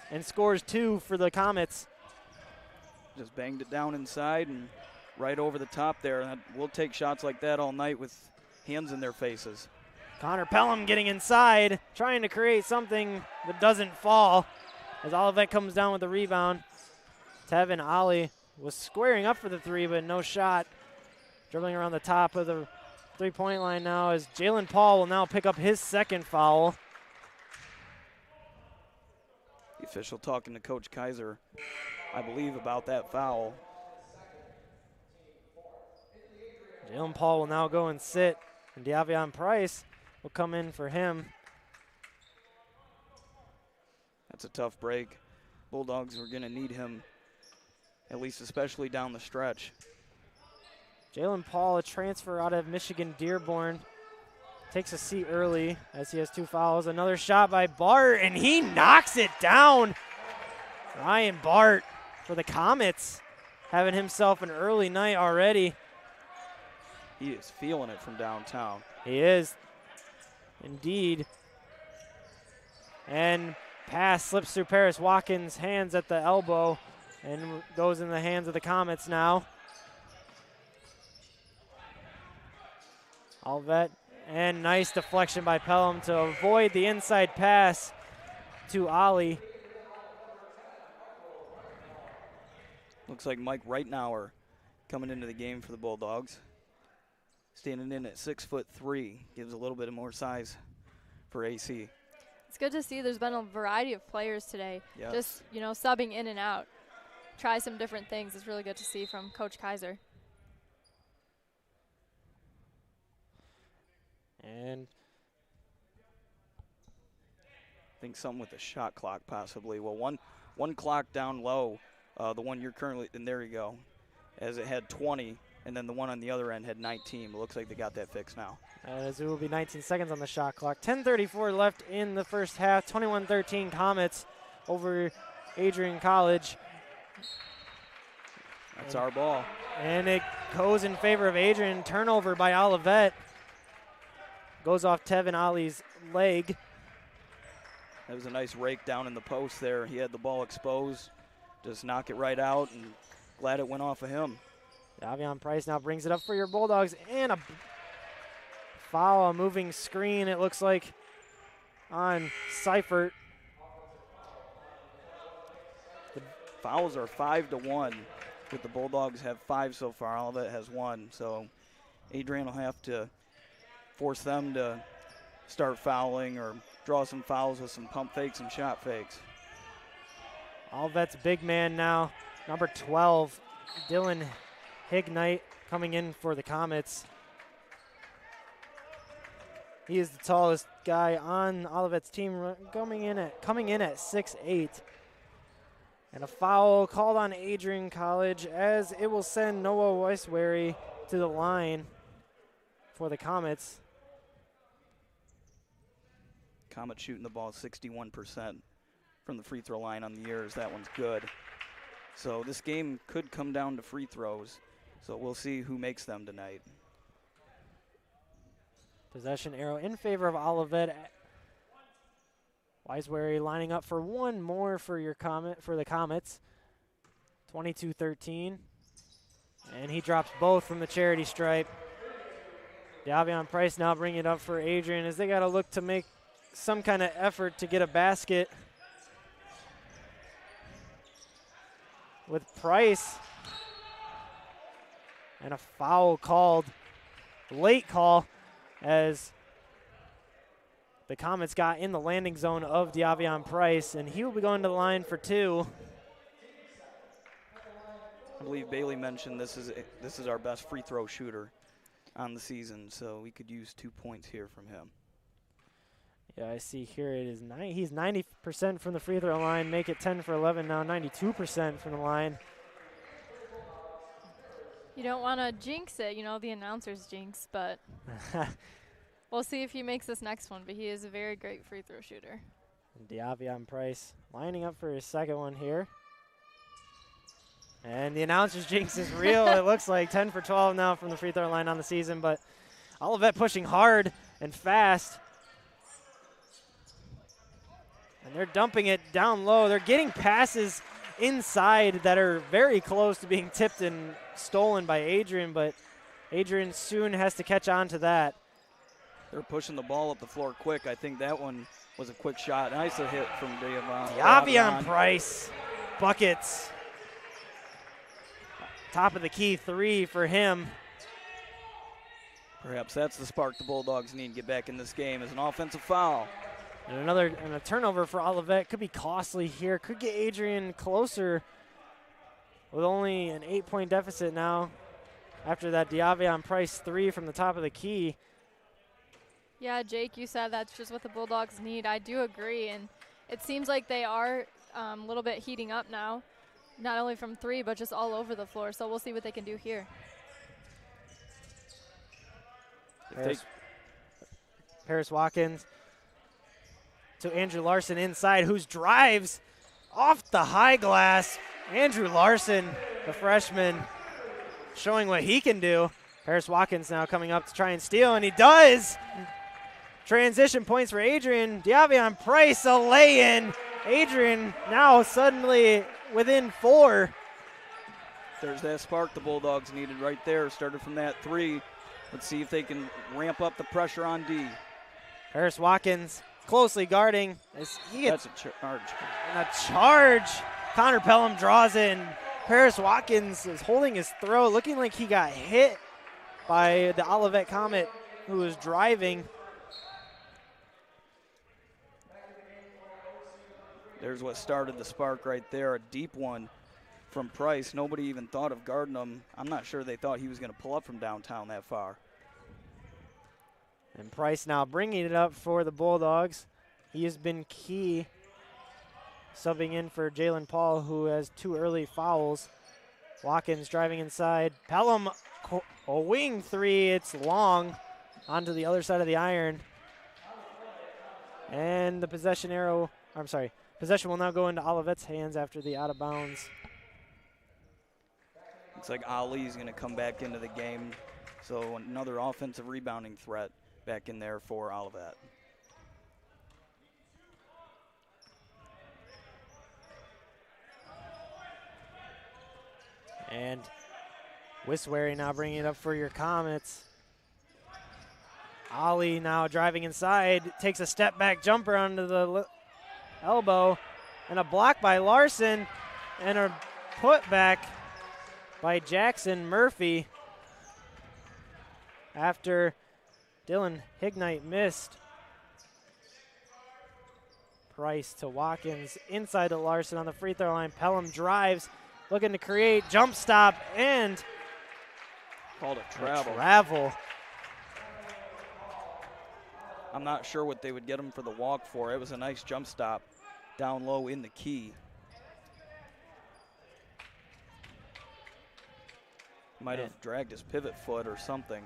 and scores 2 for the Comets. Just banged it down inside and right over the top there. And we'll take shots like that all night with hands in their faces. Connor Pelham getting inside, trying to create something that doesn't fall as Olivet comes down with the rebound. Tevin Ali was squaring up for the 3, but no shot. Dribbling around the top of the three-point line now as Jalen Paul will now pick up his second foul. The official talking to Coach Kaiser, I believe, about that foul. Jalen Paul will now go and sit, and De'Avion Price will come in for him. That's a tough break. Bulldogs are going to need him, at least especially down the stretch. Jalen Paul, a transfer out of Michigan Dearborn, takes a seat early as he has 2 fouls. Another shot by Bart, and he knocks it down. Ryan Bart for the Comets, having himself an early night already. He is feeling it from downtown. He is, indeed. And pass slips through Paris Watkins' hands at the elbow and goes in the hands of the Comets now. Olivet, and nice deflection by Pelham to avoid the inside pass to Ali. Looks like Mike Reitnauer coming into the game for the Bulldogs. Standing in at 6'3", gives a little bit of more size for AC. It's good to see there's been a variety of players today. Yes. Just, subbing in and out. Try some different things. It's really good to see from Coach Kaiser. And I think something with the shot clock possibly. Well, one clock down low, the one you're currently, and there you go, as it had 20, and then the one on the other end had 19. It looks like they got that fixed now. As it will be 19 seconds on the shot clock. 10:34 left in the first half. 21-13 Comets over Adrian College. That's our ball. And it goes in favor of Adrian. Turnover by Olivet. Goes off Tevin Ali's leg. That was a nice rake down in the post there. He had the ball exposed. Just knock it right out, and glad it went off of him. Davion Price now brings it up for your Bulldogs, and a foul, a moving screen, it looks like, on Seifert. The fouls are 5-1, but the Bulldogs have 5 so far. Olivet has 1, so Adrian will have to force them to start fouling or draw some fouls with some pump fakes and shot fakes. Olivet's big man now, number 12, Dylan Hignite, coming in for the Comets. He is the tallest guy on Olivet's team, coming in at 6'8". And a foul called on Adrian College as it will send Noah Weiswary to the line for the Comets. Comets shooting the ball 61% from the free throw line on the year, as that one's good. So this game could come down to free throws. So we'll see who makes them tonight. Possession arrow in favor of Olivet. Weiswary lining up for one more for the Comets. 22-13. And he drops both from the charity stripe. Davion Price now bringing it up for Adrian as they got to look to make some kind of effort to get a basket. With Price And a foul called, late call, as the Comets got in the landing zone of Diavion Price, and he will be going to the line for 2. I believe Bailey mentioned this is our best free throw shooter on the season, so we could use 2 points here from him. Yeah, I see here it is he's 90% from the free throw line, make it 10 for 11 now, 92% from the line. You don't want to jinx it, the announcer's jinx, but we'll see if he makes this next one, but he is a very great free throw shooter. And Diavion Price lining up for his second one here. And the announcer's jinx is real. It looks like 10 for 12 now from the free throw line on the season, but Olivet pushing hard and fast. And they're dumping it down low. They're getting passes inside that are very close to being tipped and stolen by Adrian, but Adrian soon has to catch on to that. They're pushing the ball up the floor quick. I think that one was a quick shot. Nice hit from Diavion Price. Buckets. Top of the key 3 for him. Perhaps that's the spark the Bulldogs need to get back in this game, is an offensive foul. And a turnover for Olivet could be costly here. Could get Adrian closer with only an 8-point deficit now after that Diavion Price 3 from the top of the key. Yeah, Jake, you said that's just what the Bulldogs need. I do agree, and it seems like they are a little bit heating up now, not only from 3, but just all over the floor. So we'll see what they can do here. Paris Watkins to Andrew Larson inside, whose drives off the high glass. Andrew Larson, the freshman, showing what he can do. Paris Watkins now coming up to try and steal, and he does. Transition points for Adrian. Diavion Price, a lay-in. Adrian now suddenly within 4. There's that spark the Bulldogs needed right there. Started from that 3. Let's see if they can ramp up the pressure on D. Paris Watkins closely guarding. As he gets That's a charge. And a charge. Connor Pelham draws in. Paris Watkins is holding his throw, looking like he got hit by the Olivet Comet who was driving. There's what started the spark right there, a deep one from Price. Nobody even thought of guarding him. I'm not sure they thought he was going to pull up from downtown that far. And Price now bringing it up for the Bulldogs. He has been key, subbing in for Jalen Paul, who has 2 early fouls. Watkins driving inside. Pelham, a wing 3. It's long onto the other side of the iron. And the possession possession will now go into Olivet's hands after the out of bounds. Looks like Ali's going to come back into the game. So another offensive rebounding threat back in there for Olivet. And Wiswary now bringing it up for your Comets. Ali now driving inside, takes a step back jumper onto the elbow, and a block by Larson, and a put back by Jackson Murphy after Dylan Hignite missed. Price to Watkins, inside to Larson on the free throw line. Pelham drives, looking to create, jump stop, and called a travel. I'm not sure what they would get him for the walk for. It was a nice jump stop down low in the key. Might have dragged his pivot foot or something.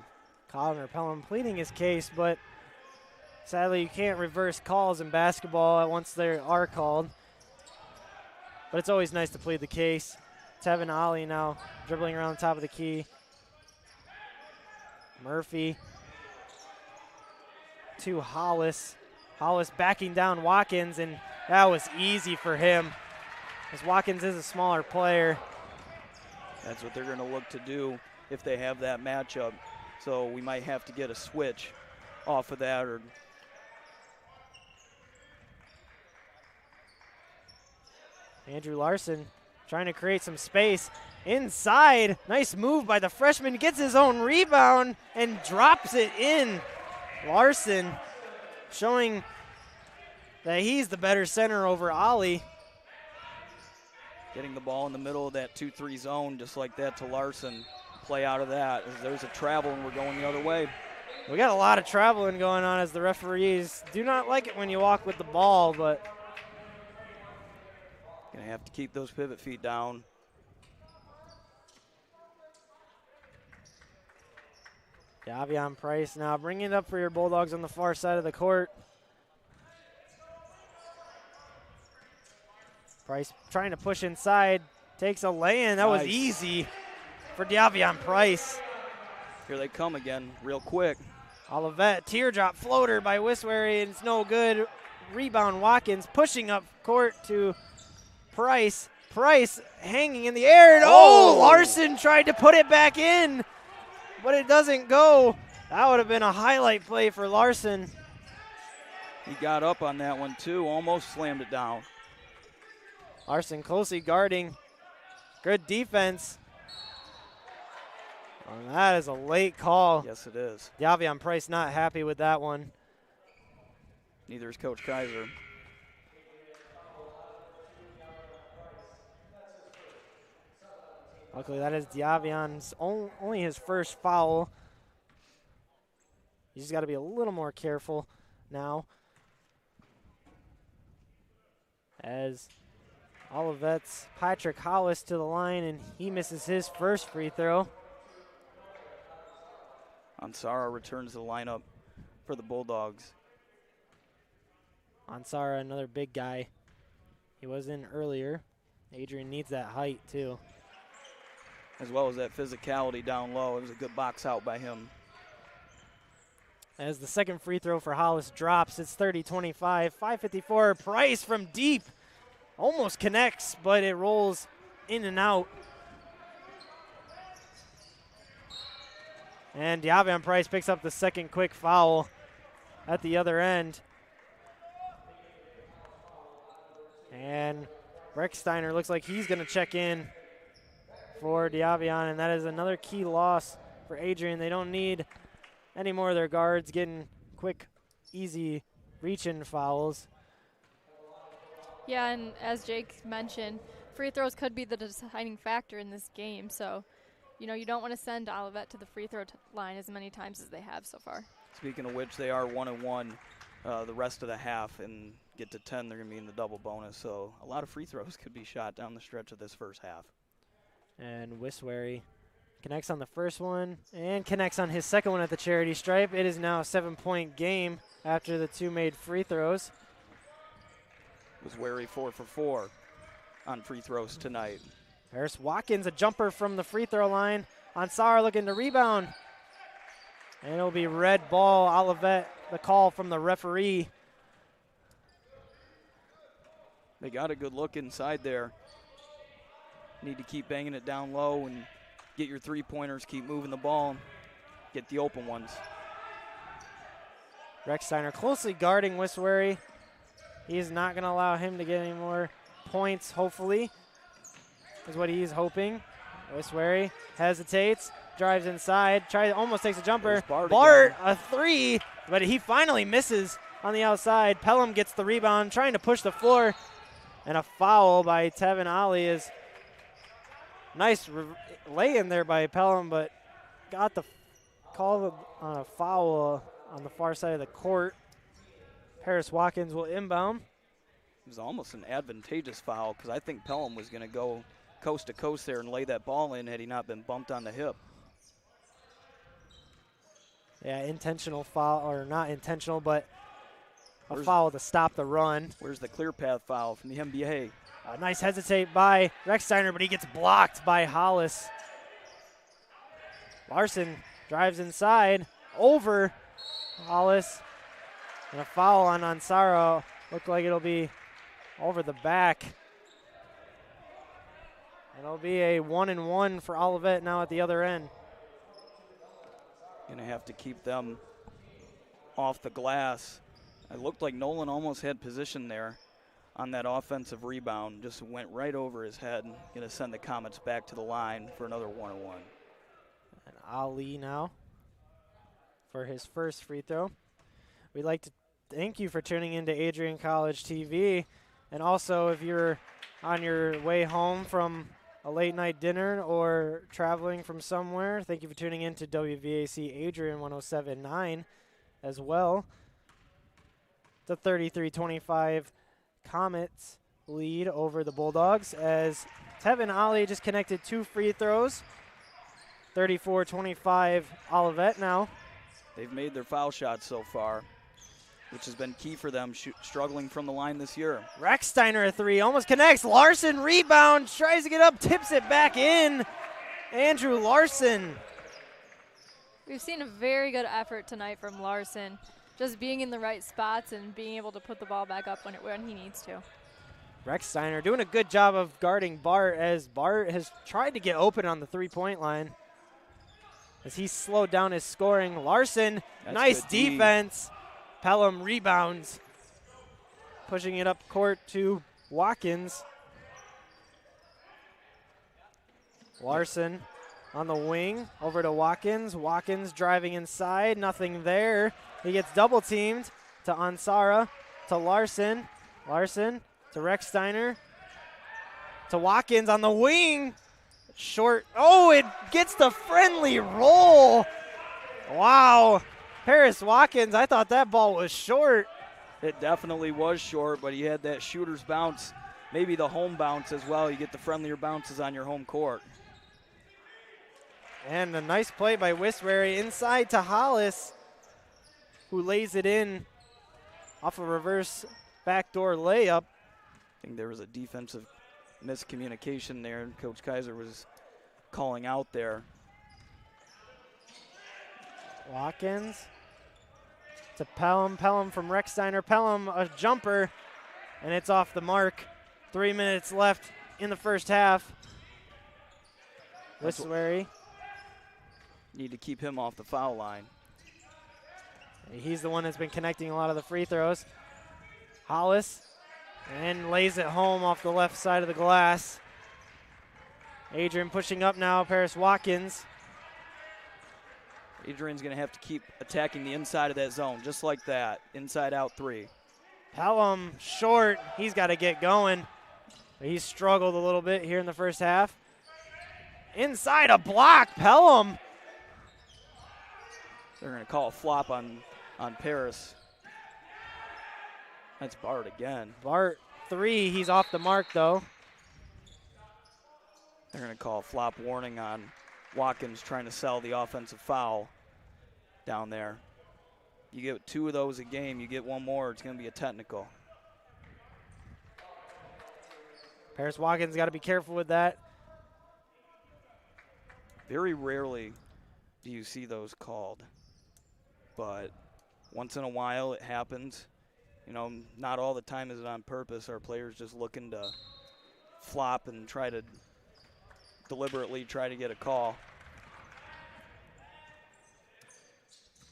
Connor Pelham pleading his case, but sadly you can't reverse calls in basketball once they are called. But it's always nice to plead the case. Tevin Ali now dribbling around the top of the key. Murphy to Hollis. Hollis backing down Watkins, and that was easy for him, as Watkins is a smaller player. That's what they're going to look to do if they have that matchup. So we might have to get a switch off of that. Or Andrew Larson trying to create some space. Inside, nice move by the freshman, gets his own rebound and drops it in. Larson showing that he's the better center over Ollie. Getting the ball in the middle of that 2-3 zone just like that to Larson. Play out of that. There's a travel and we're going the other way. We got a lot of traveling going on as the referees do not like it when you walk with the ball, but gonna have to keep those pivot feet down. Davion Price now bringing it up for your Bulldogs on the far side of the court. Price trying to push inside, takes a lay-in. That was easy for Davion Price. Here they come again, real quick. Olivet, teardrop floater by Wiswery, and it's no good. Rebound Watkins pushing up court to Price. Price hanging in the air, and Larson tried to put it back in, but it doesn't go. That would have been a highlight play for Larson. He got up on that one too, almost slammed it down. Larson closely guarding. Good defense. Oh, that is a late call. Yes, it is. Davion Price not happy with that one. Neither is Coach Kaiser. Luckily, that is Davion's only his first foul. He's just got to be a little more careful now. As Olivet's Patrick Hollis to the line, and he misses his first free throw. Ansara returns to the lineup for the Bulldogs. Ansara, another big guy. He was in earlier. Adrian needs that height, too. As well as that physicality down low. It was a good box out by him. As the second free throw for Hollis drops, it's 30-25. 5:54, Price from deep. Almost connects, but it rolls in and out. And Davion Price picks up the second quick foul at the other end. And Brecksteiner looks like he's going to check in for Davion, and that is another key loss for Adrian. They don't need any more of their guards getting quick, easy reach-in fouls. Yeah, and as Jake mentioned, free throws could be the deciding factor in this game. So, you know, you don't want to send Olivet to the free throw line as many times as they have so far. Speaking of which, they are 1-1 the rest of the half, and get to 10, they're going to be in the double bonus. So a lot of free throws could be shot down the stretch of this first half. And Wiswery connects on the first one and connects on his second one at the charity stripe. It is now a 7-point game after the two made free throws. Wiswery 4 for 4 on free throws tonight. Harris Watkins, a jumper from the free throw line. Ansar looking to rebound. And it'll be red ball. Olivet, the call from the referee. They got a good look inside there. Need to keep banging it down low and get your three-pointers, keep moving the ball, get the open ones. Brecksteiner closely guarding Wiswery. He's not going to allow him to get any more points, hopefully, is what he's hoping. Wiswery hesitates, drives inside, almost takes a jumper. Bart, a three, but he finally misses on the outside. Pelham gets the rebound, trying to push the floor, and a foul by Tevin Ali is nice lay-in there by Pelham, but got the call on a foul on the far side of the court. Paris Watkins will inbound. It was almost an advantageous foul because I think Pelham was going to go coast to coast there and lay that ball in had he not been bumped on the hip. Yeah, intentional foul, or not intentional, but a foul to stop the run. Where's the clear path foul from the NBA? A nice hesitate by Brecksteiner, but he gets blocked by Hollis. Larson drives inside, over Hollis. And a foul on Ansara. Look like it'll be over the back. It'll be a 1-and-1 for Olivet now at the other end. Gonna have to keep them off the glass. It looked like Nolan almost had position there. on that offensive rebound. Just went right over his head. Going to send the Comets back to the line for another 1-on-1. And Ali now for his first free throw. We'd like to thank you for tuning into Adrian College TV. And also, if you're on your way home from a late night dinner or traveling from somewhere, thank you for tuning in to WVAC Adrian 107.9 as well. The 33-25 Comets lead over the Bulldogs as Tevin Ali just connected 2 free throws. 34-25 Olivet now. They've made their foul shots so far, which has been key for them, struggling from the line this year. Rechsteiner a 3, almost connects. Larson rebounds, tries to get up, tips it back in. Andrew Larson. We've seen a very good effort tonight from Larson, just being in the right spots and being able to put the ball back up when he needs to. Rechsteiner doing a good job of guarding Bart as Bart has tried to get open on the three-point line. As he slowed down his scoring. Larson, nice defense. Pelham rebounds, pushing it up court to Watkins. Larson on the wing, over to Watkins. Watkins driving inside, nothing there. He gets double teamed to Ansara, to Larson. Larson to Rechsteiner, to Watkins on the wing. Short, oh, it gets the friendly roll. Wow. Paris Watkins, I thought that ball was short. It definitely was short, but he had that shooter's bounce, maybe the home bounce as well. You get the friendlier bounces on your home court. And a nice play by Wisbury inside to Hollis, who lays it in off a reverse backdoor layup. I think there was a defensive miscommunication there, and Coach Kaiser was calling out there. Watkins to Pelham. Pelham from Rechsteiner. Pelham, a jumper, and it's off the mark. 3 minutes left in the first half. Wisbury. Need to keep him off the foul line. He's the one that's been connecting a lot of the free throws. Hollis, and lays it home off the left side of the glass. Adrian pushing up now, Paris Watkins. Adrian's going to have to keep attacking the inside of that zone, just like that. Inside out 3. Pelham short. He's got to get going. But he's struggled a little bit here in the first half. Inside a block, Pelham. They're going to call a flop on Paris. That's Bart again. Bart 3. He's off the mark, though. They're going to call a flop warning on Watkins trying to sell the offensive foul down there. You get 2 of those a game, you get 1 more, it's going to be a technical. Paris Watkins got to be careful with that. Very rarely do you see those called, but once in a while it happens. You know, not all the time is it on purpose. Our players just looking to flop and try to deliberately try to get a call.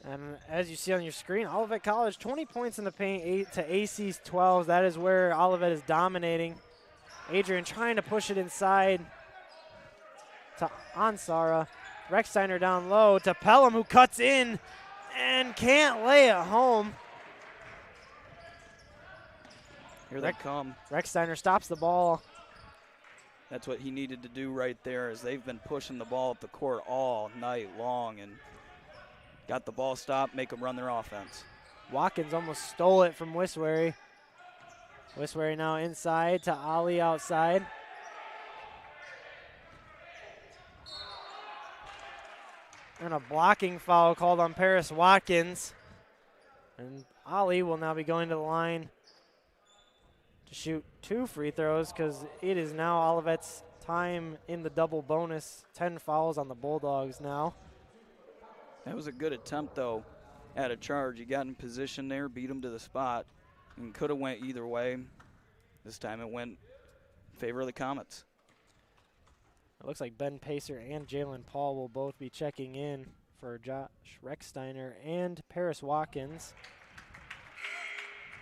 And as you see on your screen, Olivet College, 20 points in the paint, 8 to AC's 12. That is where Olivet is dominating. Adrian trying to push it inside to Ansara. Rechsteiner down low to Pelham, who cuts in and can't lay it home. Here they come. Rechsteiner stops the ball. That's what he needed to do right there, is they've been pushing the ball up the court all night long and got the ball stopped, make them run their offense. Watkins almost stole it from Wisbury. Wisbury now inside to Ali outside. And a blocking foul called on Paris Watkins. And Ali will now be going to the line to shoot 2 free throws because it is now Olivet's time in the double bonus. 10 fouls on the Bulldogs now. That was a good attempt, though, at a charge. You got in position there, beat him to the spot, and could have went either way. This time it went in favor of the Comets. It looks like Ben Pacer and Jalen Paul will both be checking in for Josh Rechsteiner and Paris Watkins.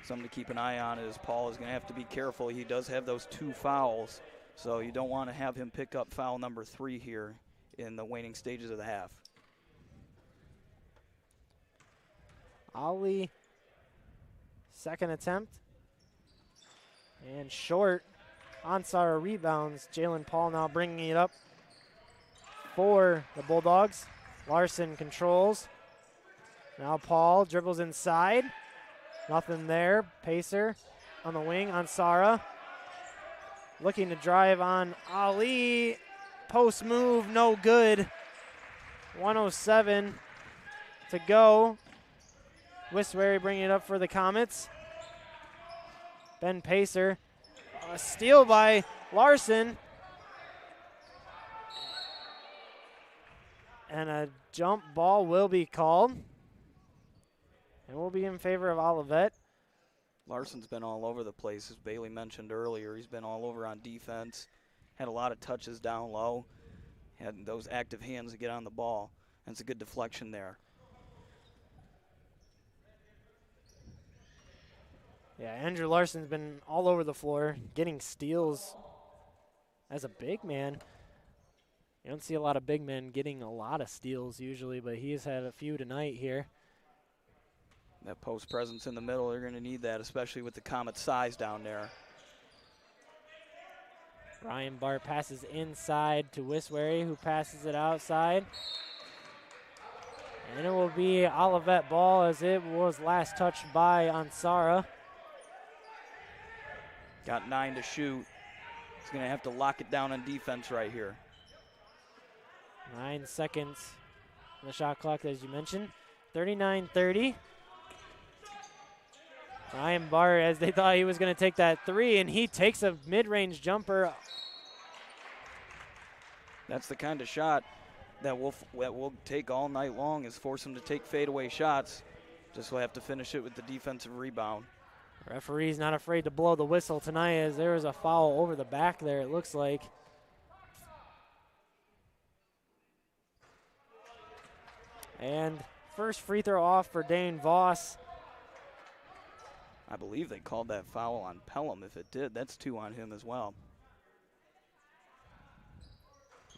something to keep an eye on is Paul is going to have to be careful. He does have those 2 fouls, so you don't want to have him pick up foul number 3 here in the waning stages of the half. Ali, second attempt. And short. Ansara rebounds. Jalen Paul now bringing it up for the Bulldogs. Larson controls. Now Paul dribbles inside. Nothing there. Pacer on the wing. Ansara looking to drive on Ali. Post move, no good. 1:07 to go. Wiswary bringing it up for the Comets. Ben Pacer. A steal by Larson. And a jump ball will be called. And will be in favor of Olivet. Larson's been all over the place, as Bailey mentioned earlier. He's been all over on defense. Had a lot of touches down low. Had those active hands to get on the ball. And it's a good deflection there. Yeah, Andrew Larson's been all over the floor, getting steals as a big man. You don't see a lot of big men getting a lot of steals usually, but he's had a few tonight here. That post presence in the middle, they're going to need that, especially with the Comet size down there. Ryan Bart passes inside to Wiswary, who passes it outside. And it will be Olivet ball, as it was last touched by Ansara. Got 9 to shoot. He's going to have to lock it down on defense right here. 9 seconds on the shot clock, as you mentioned. 39-30. Ryan Bart, as they thought he was going to take that 3, and he takes a mid-range jumper. That's the kind of shot that we'll take all night long, is force him to take fadeaway shots. Just will have to finish it with the defensive rebound. Referee's not afraid to blow the whistle tonight, as there was a foul over the back there, it looks like. And first free throw off for Dane Voss. I believe they called that foul on Pelham. If it did, that's 2 on him as well.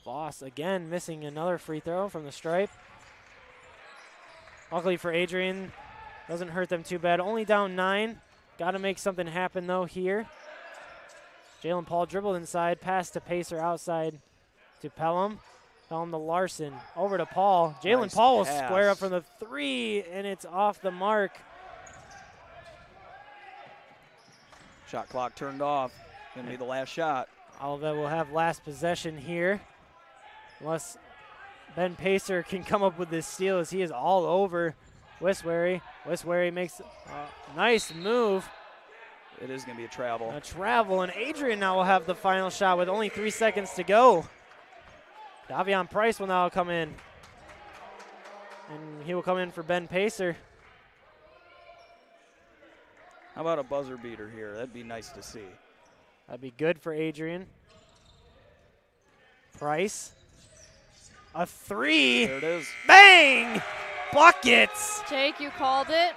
Voss again missing another free throw from the stripe. Luckily for Adrian, doesn't hurt them too bad. Only down 9. Got to make something happen, though, here. Jalen Paul dribbled inside, pass to Pacer outside to Pelham. Pelham to Larson, over to Paul. Jalen Nice Paul will pass. square up from the 3, and it's off the mark. Shot clock turned off. Going to be the last shot. Olivet will have last possession here, unless Ben Pacer can come up with this steal, as he is all over Wiswary. Wiswary makes a nice move. It is going to be a travel. A travel, and Adrian now will have the final shot with only 3 seconds to go. Davion Price will now come in, and he will come in for Ben Pacer. How about a buzzer beater here? That'd be nice to see. That'd be good for Adrian. Price. A 3. There it is. Bang! Buckets! Jake, you called it.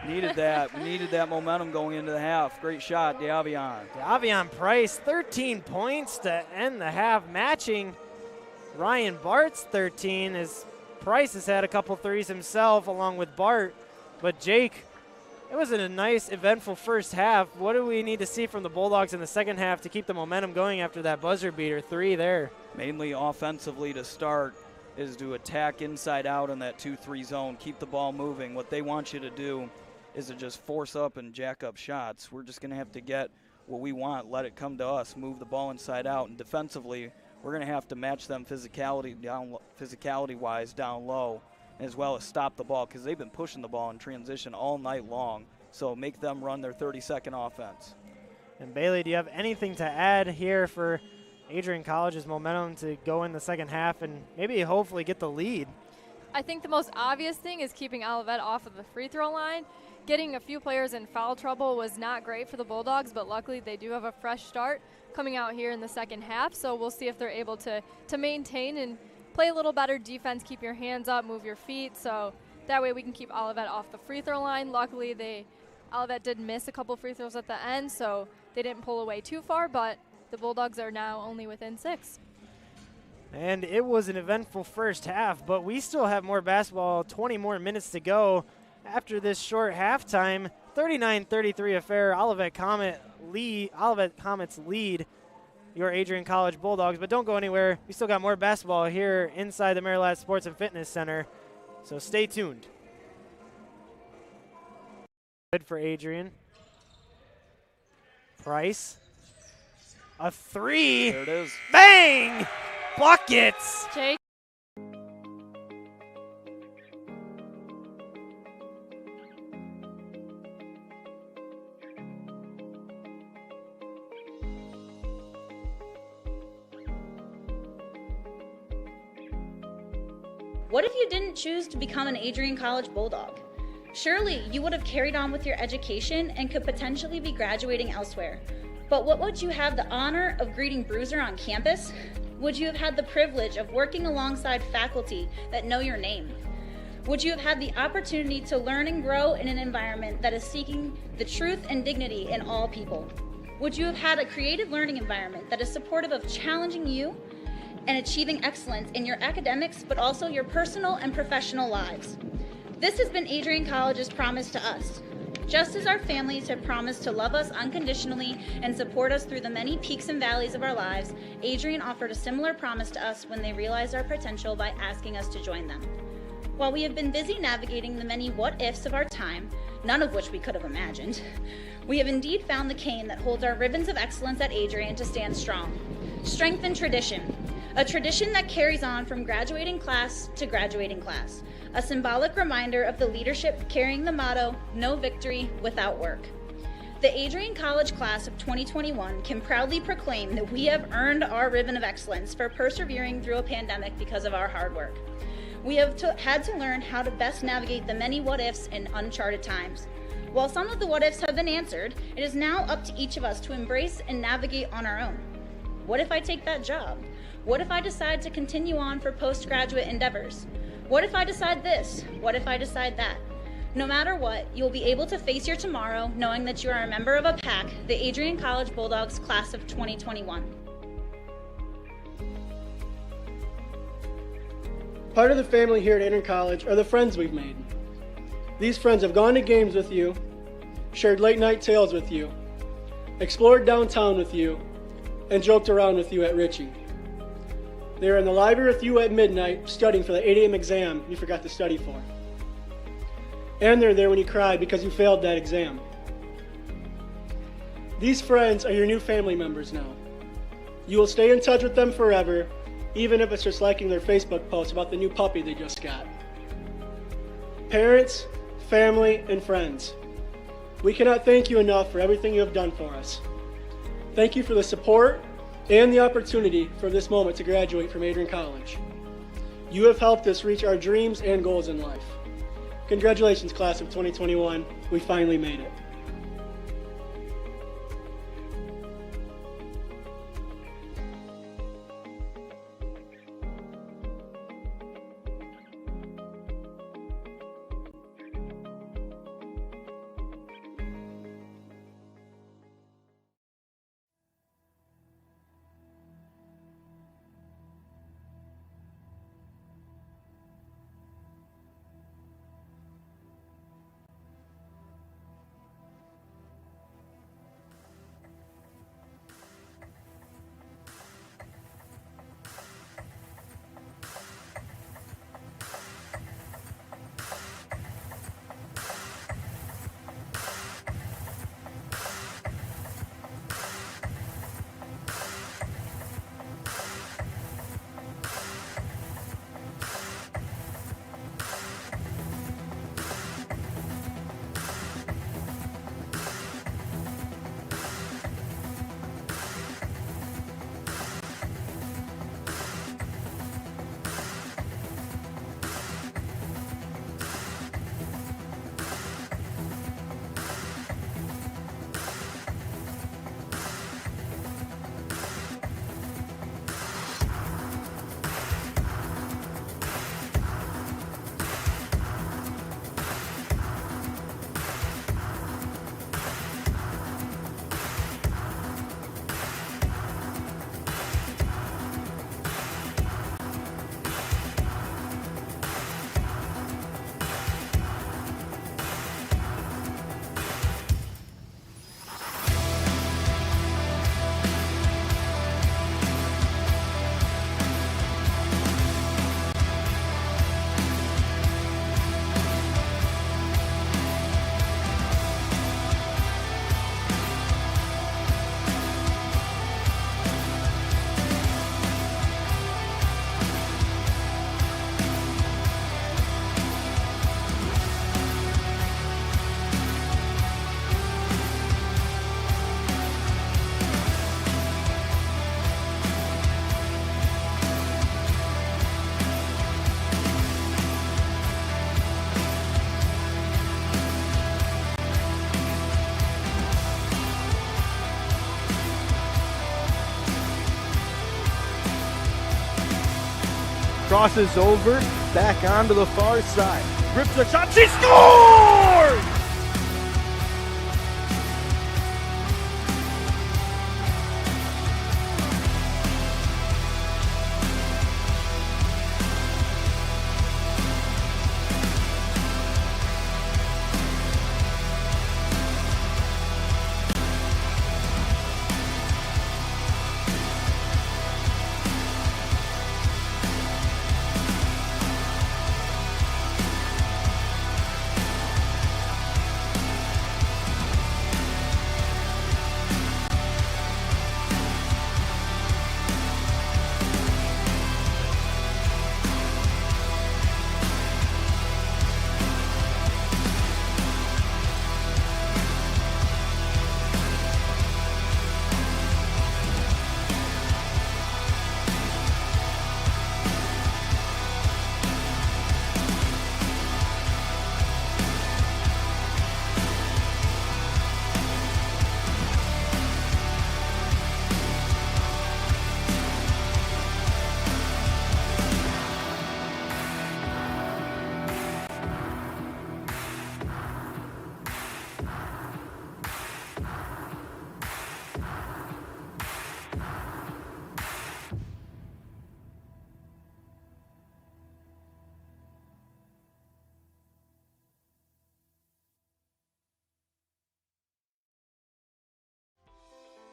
Needed that. We needed that momentum going into the half. Great shot, Davion. Davion Price, 13 points to end the half, matching Ryan Bart's 13, as Price has had a couple threes himself along with Bart. But Jake, it was a nice, eventful first half. What do we need to see from the Bulldogs in the second half to keep the momentum going after that buzzer beater 3 there? Mainly offensively to start is to attack inside out in that 2-3 zone, keep the ball moving. What they want you to do is to just force up and jack up shots. We're just going to have to get what we want, let it come to us, move the ball inside out. And defensively, we're going to have to match them physicality-wise down low, as well as stop the ball, because they've been pushing the ball in transition all night long. So make them run their 30-second offense. And Bailey, do you have anything to add here for Adrian College's momentum to go in the second half and maybe hopefully get the lead? I think the most obvious thing is keeping Olivet off of the free throw line. Getting a few players in foul trouble was not great for the Bulldogs, but luckily they do have a fresh start coming out here in the second half. So we'll see if they're able to maintain and play a little better defense, keep your hands up, move your feet. So that way we can keep Olivet off the free throw line. Luckily they Olivet did miss a couple free throws at the end, so they didn't pull away too far, but the Bulldogs are now only within 6. And it was an eventful first half, but we still have more basketball, 20 more minutes to go after this short halftime. 39-33 affair. Olivet Comets lead your Adrian College Bulldogs, but don't go anywhere. We still got more basketball here inside the Marilatt Sports and Fitness Center, so stay tuned. Good for Adrian. Price. A 3. There it is. Bang! Buckets! Jake. What if you didn't choose to become an Adrian College Bulldog? Surely you would have carried on with your education and could potentially be graduating elsewhere. But what would you have the honor of greeting Bruiser on campus? Would you have had the privilege of working alongside faculty that know your name? Would you have had the opportunity to learn and grow in an environment that is seeking the truth and dignity in all people? Would you have had a creative learning environment that is supportive of challenging you and achieving excellence in your academics, but also your personal and professional lives? This has been Adrian College's promise to us. Just as our families have promised to love us unconditionally and support us through the many peaks and valleys of our lives, Adrian offered a similar promise to us when they realized our potential by asking us to join them. While we have been busy navigating the many what-ifs of our time, none of which we could have imagined, we have indeed found the cane that holds our ribbons of excellence at Adrian to stand strong. Strength and tradition. A tradition that carries on from graduating class to graduating class. A symbolic reminder of the leadership carrying the motto, no victory without work. The Adrian College class of 2021 can proudly proclaim that we have earned our ribbon of excellence for persevering through a pandemic because of our hard work. We have had to learn how to best navigate the many what-ifs in uncharted times. While some of the what-ifs have been answered, it is now up to each of us to embrace and navigate on our own. What if I take that job? What if I decide to continue on for postgraduate endeavors? What if I decide this? What if I decide that? No matter what, you'll be able to face your tomorrow knowing that you are a member of a pack, the Adrian College Bulldogs class of 2021. Part of the family here at Adrian College are the friends we've made. These friends have gone to games with you, shared late night tales with you, explored downtown with you, and joked around with you at Ritchie. They were in the library with you at midnight studying for the 8 a.m. exam you forgot to study for. And they're there when you cried because you failed that exam. These friends are your new family members now. You will stay in touch with them forever, even if it's just liking their Facebook post about the new puppy they just got. Parents, family, and friends, we cannot thank you enough for everything you have done for us. Thank you for the support and the opportunity for this moment to graduate from Adrian College. You have helped us reach our dreams and goals in life. Congratulations, class of 2021. We finally made it. crosses over, back onto the far side. Rips a shot, she scores!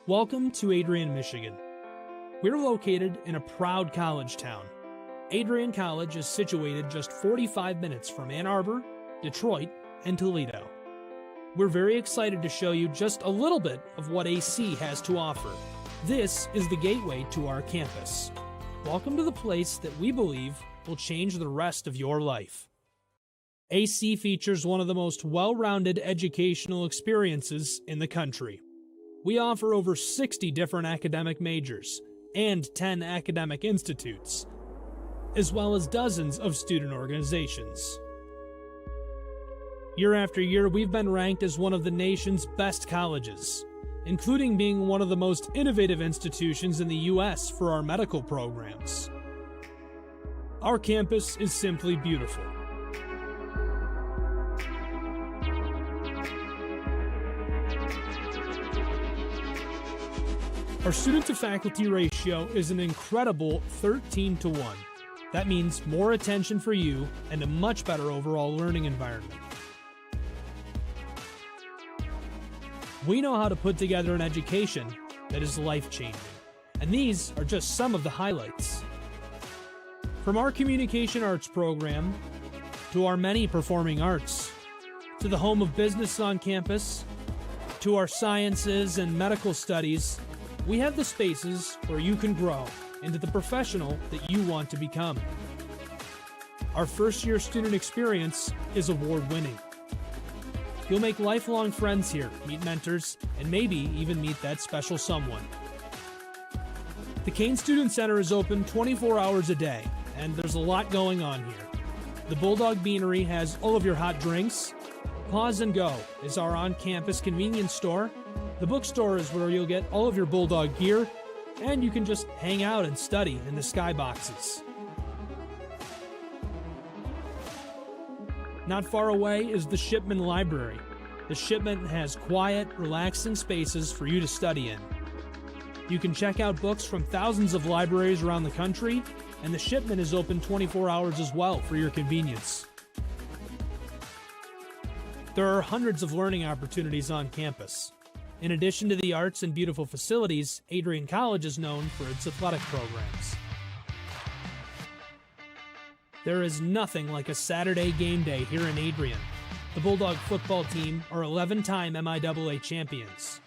Welcome to Adrian, Michigan. We're located in a proud college town. Adrian College is situated just 45 minutes from Ann Arbor, Detroit, and Toledo. We're very excited to show you just a little bit of what AC has to offer. This is the gateway to our campus. Welcome to the place that we believe will change the rest of your life. AC features one of the most well-rounded educational experiences in the country. We offer over 60 different academic majors and 10 academic institutes, as well as dozens of student organizations. Year after year, we've been ranked as one of the nation's best colleges, including being one of the most innovative institutions in the U.S. for our medical programs. Our campus is simply beautiful. Our student-to-faculty ratio is an incredible 13-to-1. That means more attention for you and a much better overall learning environment. We know how to put together an education that is life-changing, and these are just some of the highlights. From our communication arts program, to our many performing arts, to the home of business on campus, to our sciences and medical studies, we have the spaces where you can grow into the professional that you want to become. Our first-year student experience is award-winning. You'll make lifelong friends here, meet mentors, and maybe even meet that special someone. The Kane Student Center is open 24 hours a day, and there's a lot going on here. The Bulldog Beanery has all of your hot drinks. Pause and Go is our on-campus convenience store. The bookstore is where you'll get all of your Bulldog gear, and you can just hang out and study in the skyboxes. Not far away is the Shipman Library. The Shipman has quiet, relaxing spaces for you to study in. You can check out books from thousands of libraries around the country, and the Shipman is open 24 hours as well for your convenience. There are hundreds of learning opportunities on campus. In addition to the arts and beautiful facilities, Adrian College is known for its athletic programs. There is nothing like a Saturday game day here in Adrian. The Bulldog football team are 11-time MIAA champions.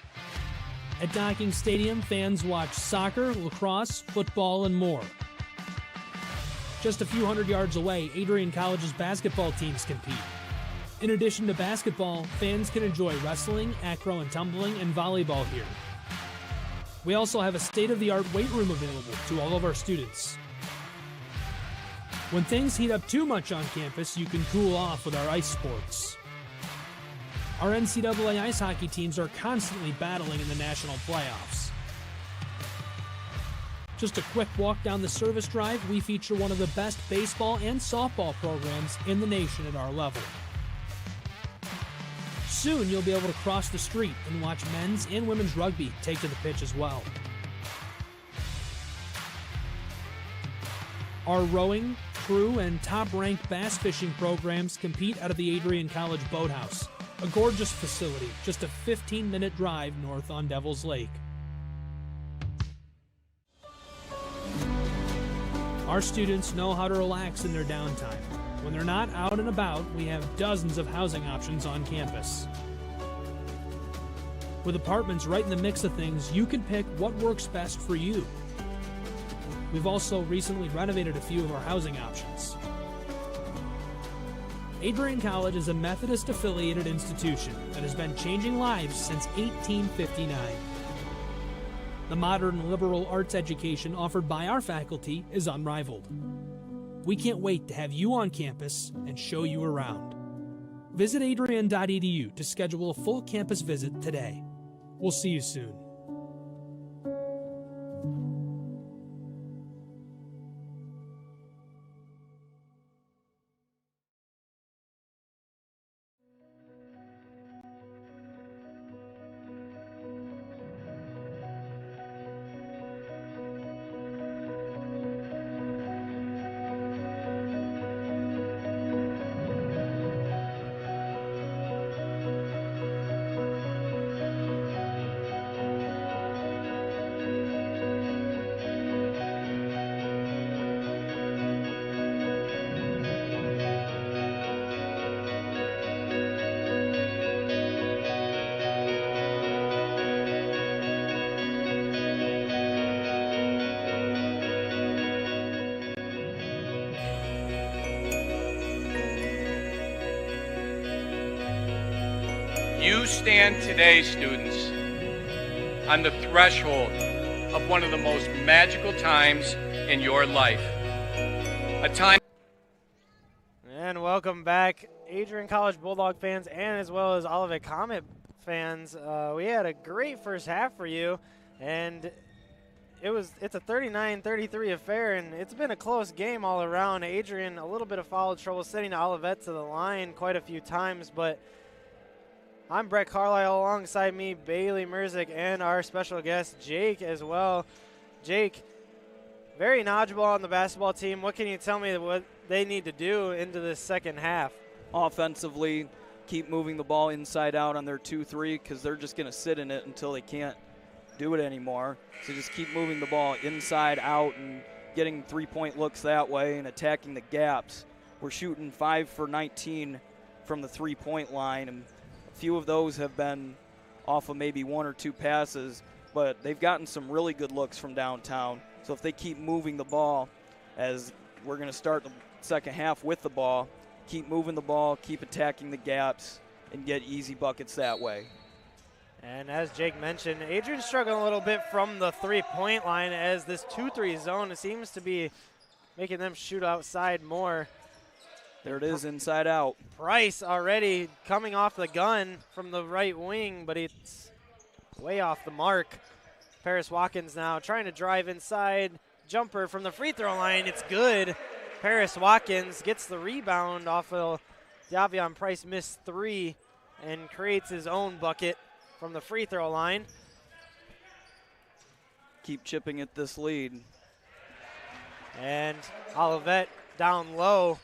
At Docking Stadium, fans watch soccer, lacrosse, football, and more. Just a few hundred yards away, Adrian College's basketball teams compete. In addition to basketball, fans can enjoy wrestling, acro and tumbling, and volleyball here. We also have a state-of-the-art weight room available to all of our students. When things heat up too much on campus, you can cool off with our ice sports. Our NCAA ice hockey teams are constantly battling in the national playoffs. Just a quick walk down the service drive, we feature one of the best baseball and softball programs in the nation at our level. Soon you'll be able to cross the street and watch men's and women's rugby take to the pitch as well. Our rowing, crew, and top-ranked bass fishing programs compete out of the Adrian College Boathouse, a gorgeous facility just a 15-minute drive north on Devil's Lake. Our students know how to relax in their downtime. When they're not out and about, we have dozens of housing options on campus. With apartments right in the mix of things, you can pick what works best for you. We've also recently renovated a few of our housing options. Adrian College is a Methodist-affiliated institution that has been changing lives since 1859. The modern liberal arts education offered by our faculty is unrivaled. We can't wait to have you on campus and show you around. Visit adrian.edu to schedule a full campus visit today. We'll see you soon. You stand today, students, on the threshold of one of the most magical times in your life. A time. And welcome back, Adrian College Bulldog fans and as well as Olivet Comet fans. We had a great first half for you, and it's a 39-33 affair, and it's been a close game all around. Adrian, a little bit of foul trouble sending Olivet to the line quite a few times, but I'm Brett Carlisle, alongside me, Bailey Merzick, and our special guest, Jake, as well. Jake, very knowledgeable on the basketball team. What can you tell me what they need to do into this second half? Offensively, keep moving the ball inside out on their 2-3 because they're just going to sit in it until they can't do it anymore. So just keep moving the ball inside out and getting three-point looks that way and attacking the gaps. We're shooting 5 for 19 from the three-point line, and few of those have been off of maybe one or two passes, but they've gotten some really good looks from downtown. So if they keep moving the ball, as we're going to start the second half with the ball, keep moving the ball, keep attacking the gaps, and get easy buckets that way. And as Jake mentioned, Adrian's struggling a little bit from the three-point line as this 2-3 zone seems to be making them shoot outside more. There it is, inside out. Price already coming off the gun from the right wing, but it's way off the mark. Paris Watkins now trying to drive inside. Jumper from the free throw line. It's good. Paris Watkins gets the rebound off of Davion Price missed three and creates his own bucket from the free throw line. Keep chipping at this lead. And Olivet down low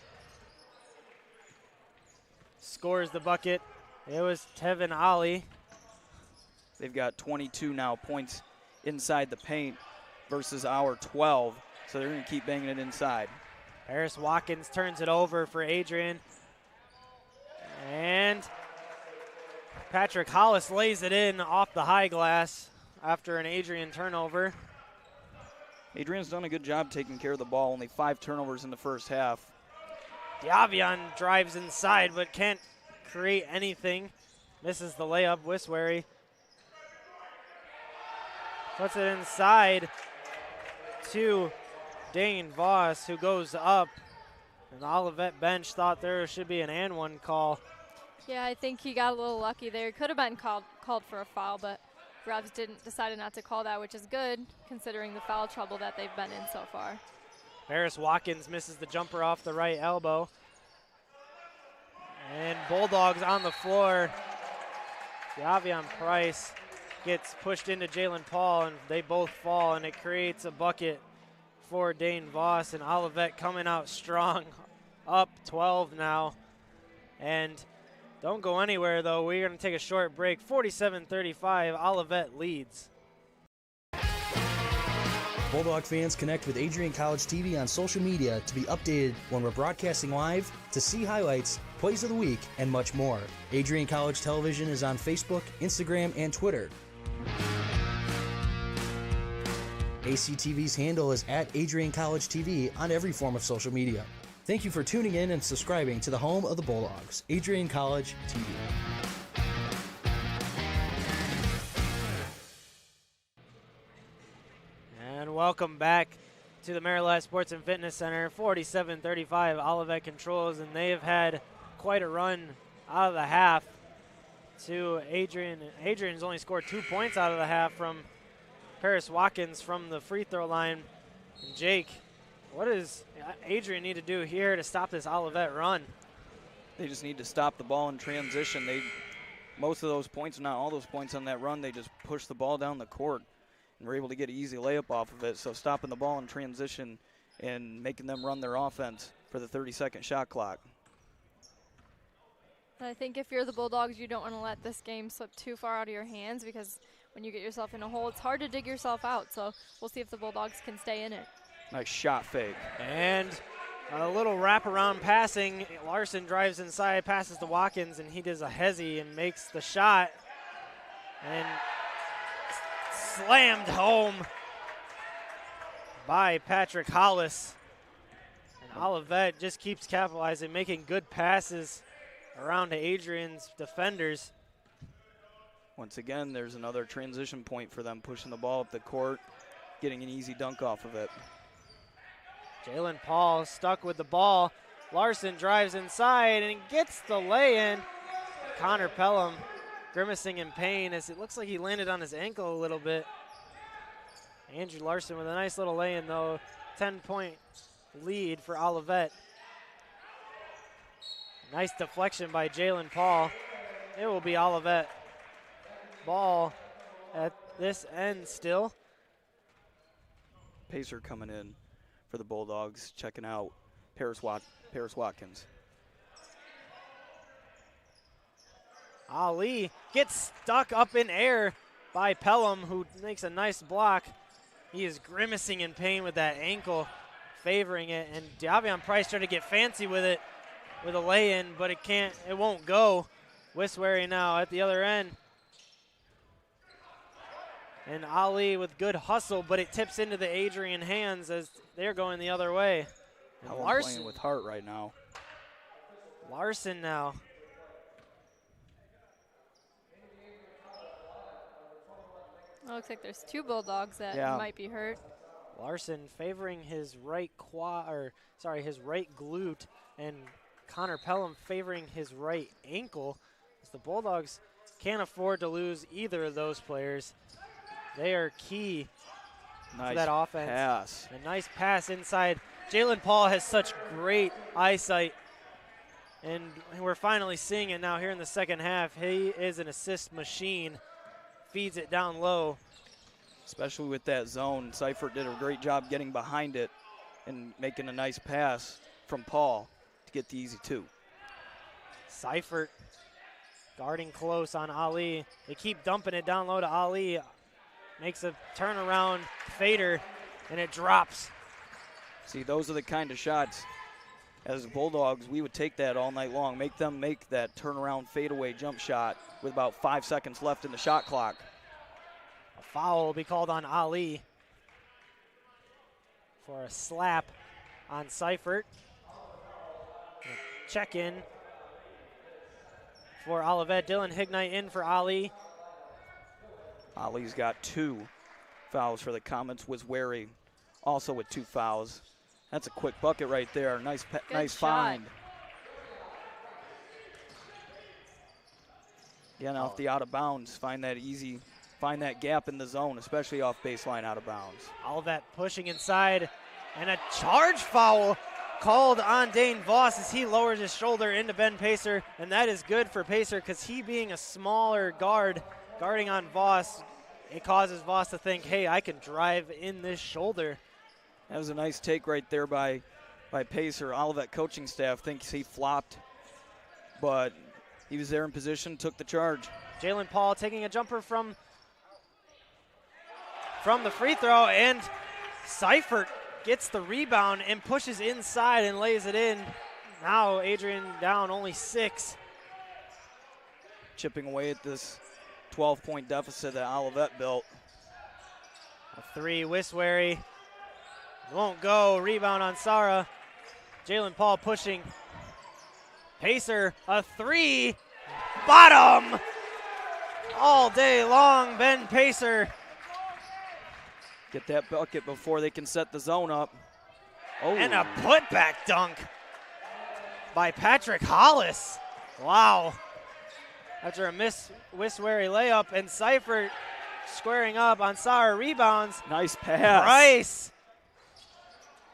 scores the bucket. It was Tevin Ali. They've got 22 now points inside the paint versus our 12, so they're going to keep banging it inside. Paris Watkins turns it over for Adrian. And Patrick Hollis lays it in off the high glass after an Adrian turnover. Adrian's done a good job taking care of the ball. Only 5 turnovers in the first half. Davion drives inside but can't create anything. Misses the layup. Wiswary puts it inside to Dane Voss, who goes up. And the Olivet bench thought there should be an and one call. Yeah, I think he got a little lucky there. Could have been called for a foul, but refs decided not to call that, which is good considering the foul trouble that they've been in so far. Paris Watkins misses the jumper off the right elbow. And Bulldogs on the floor. Adrian Price gets pushed into Jalen Paul, and they both fall, and it creates a bucket for Dane Voss. And Olivet coming out strong, up 12 now. And don't go anywhere, though. We're going to take a short break. 47-35, Olivet leads. Bulldog fans, connect with Adrian College TV on social media to be updated when we're broadcasting live, to see highlights, plays of the week, and much more. Adrian College Television is on Facebook, Instagram, and Twitter. ACTV's handle is @Adrian College TV on every form of social media. Thank you for tuning in and subscribing to the home of the Bulldogs, Adrian College TV. And welcome back to the Maryland Sports and Fitness Center. 47-35, Olivet controls, and they have had quite a run out of the half to Adrian. Adrian's only scored 2 points out of the half from Paris Watkins from the free throw line. And Jake, what does Adrian need to do here to stop this Olivet run? They just need to stop the ball in transition. Most of those points, not all those points on that run, they just pushed the ball down the court and were able to get an easy layup off of it. So stopping the ball in transition and making them run their offense for the 30-second shot clock. I think if you're the Bulldogs, you don't want to let this game slip too far out of your hands, because when you get yourself in a hole, it's hard to dig yourself out. So we'll see if the Bulldogs can stay in it. Nice shot fake. And a little wraparound passing. Larson drives inside, passes to Watkins, and he does a hezzy and makes the shot. And slammed home by Patrick Hollis. And Olivet just keeps capitalizing, making good passes around to Adrian's defenders. Once again, there's another transition point for them, pushing the ball up the court, getting an easy dunk off of it. Jalen Paul stuck with the ball. Larson drives inside and gets the lay-in. Connor Pelham grimacing in pain as it looks like he landed on his ankle a little bit. Andrew Larson with a nice little lay-in, though. 10-point lead for Olivet. Nice deflection by Jalen Paul. It will be Olivet ball at this end still. Pacer coming in for the Bulldogs, checking out Paris Watkins. Ali gets stuck up in air by Pelham, who makes a nice block. He is grimacing in pain with that ankle, favoring it, and Davion Price tried to get fancy with it with a lay-in, but it won't go. Wiswary now at the other end. And Ali with good hustle, but it tips into the Adrian hands as they're going the other way. And Larson playing with heart right now. Larson now. It looks like there's two Bulldogs that might be hurt. Larson favoring his right his right glute, and Connor Pelham favoring his right ankle. As the Bulldogs can't afford to lose either of those players. They are key to that offense. Pass. A nice pass inside. Jalen Paul has such great eyesight, and we're finally seeing it now here in the second half. He is an assist machine. Feeds it down low. Especially with that zone, Seifert did a great job getting behind it and making a nice pass from Paul to get the easy two. Seifert guarding close on Ali. They keep dumping it down low to Ali. Makes a turnaround fader, and it drops. See, those are the kind of shots, as Bulldogs, we would take that all night long. Make them make that turnaround fadeaway jump shot with about 5 seconds left in the shot clock. A foul will be called on Ali for a slap on Seifert. Check in for Olivet. Dylan Hignite in for Ali. Ali's got 2 fouls for the Comets. Was wary also with 2 fouls. That's a quick bucket right there. Nice find. Again, off the out of bounds. Find that easy find that gap in the zone, especially off baseline out of bounds. Olivet pushing inside, and a charge foul called on Dane Voss as he lowers his shoulder into Ben Pacer, and that is good for Pacer because he being a smaller guard, guarding on Voss, it causes Voss to think, hey, I can drive in this shoulder. That was a nice take right there by Pacer. Olivet coaching staff thinks he flopped, but he was there in position, took the charge. Jalen Paul taking a jumper from the free throw, and Seifert gets the rebound and pushes inside and lays it in. Now Adrian down only 6. Chipping away at this 12-point deficit that Olivet built. A 3, Wiswary. Won't go. Rebound on Sara. Jalen Paul pushing. Pacer, a 3. Bottom! All day long, Ben Pacer. Get that bucket before they can set the zone up. Oh. And a putback dunk by Patrick Hollis. Wow. After a miss Wiswary layup, and Seifert squaring up on Sara, rebounds. Nice pass. Price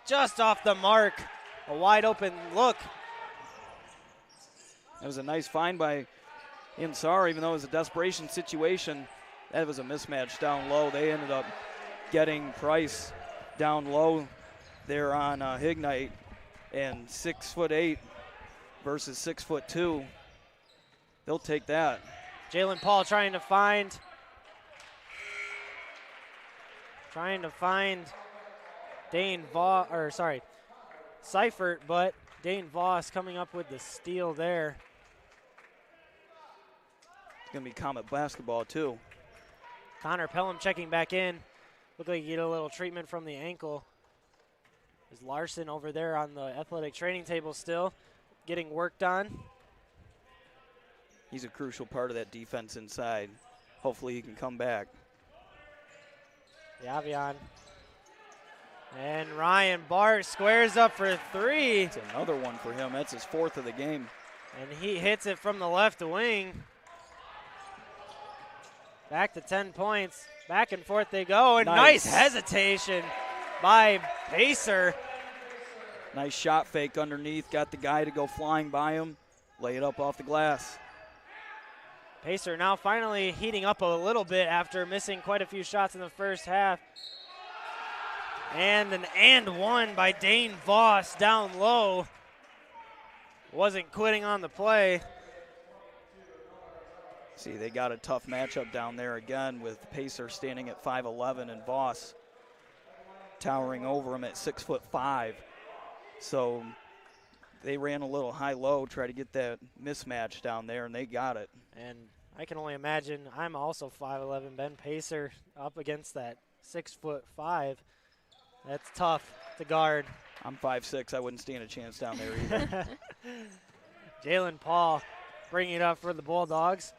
just off the mark. A wide open look. That was a nice find by Insar, even though it was a desperation situation. That was a mismatch down low. They ended up getting Price down low there on Hignite, and 6'8" versus 6'2". They'll take that. Jalen Paul trying to find Dane Voss, or sorry, Seifert, but Dane Voss coming up with the steal there. It's going to be Comet basketball too. Connor Pelham checking back in. Looked like he get a little treatment from the ankle. There's Larson over there on the athletic training table still, getting worked on. He's a crucial part of that defense inside. Hopefully he can come back. Yavion. And Ryan Bart squares up for 3. It's another one for him. That's his 4th of the game. And he hits it from the left wing. Back to 10 points. Back and forth they go. And nice hesitation by Pacer. Nice shot fake underneath. Got the guy to go flying by him. Lay it up off the glass. Pacer now finally heating up a little bit after missing quite a few shots in the first half. And an and one by Dane Voss down low. Wasn't quitting on the play. See, they got a tough matchup down there again with Pacer standing at 5'11" and Voss towering over him at 6'5". So they ran a little high-low, try to get that mismatch down there, and they got it. And I can only imagine, I'm also 5'11", Ben Pacer up against that 6'5". That's tough to guard. I'm 5'6". I wouldn't stand a chance down there either. Jalen Paul bringing it up for the Bulldogs.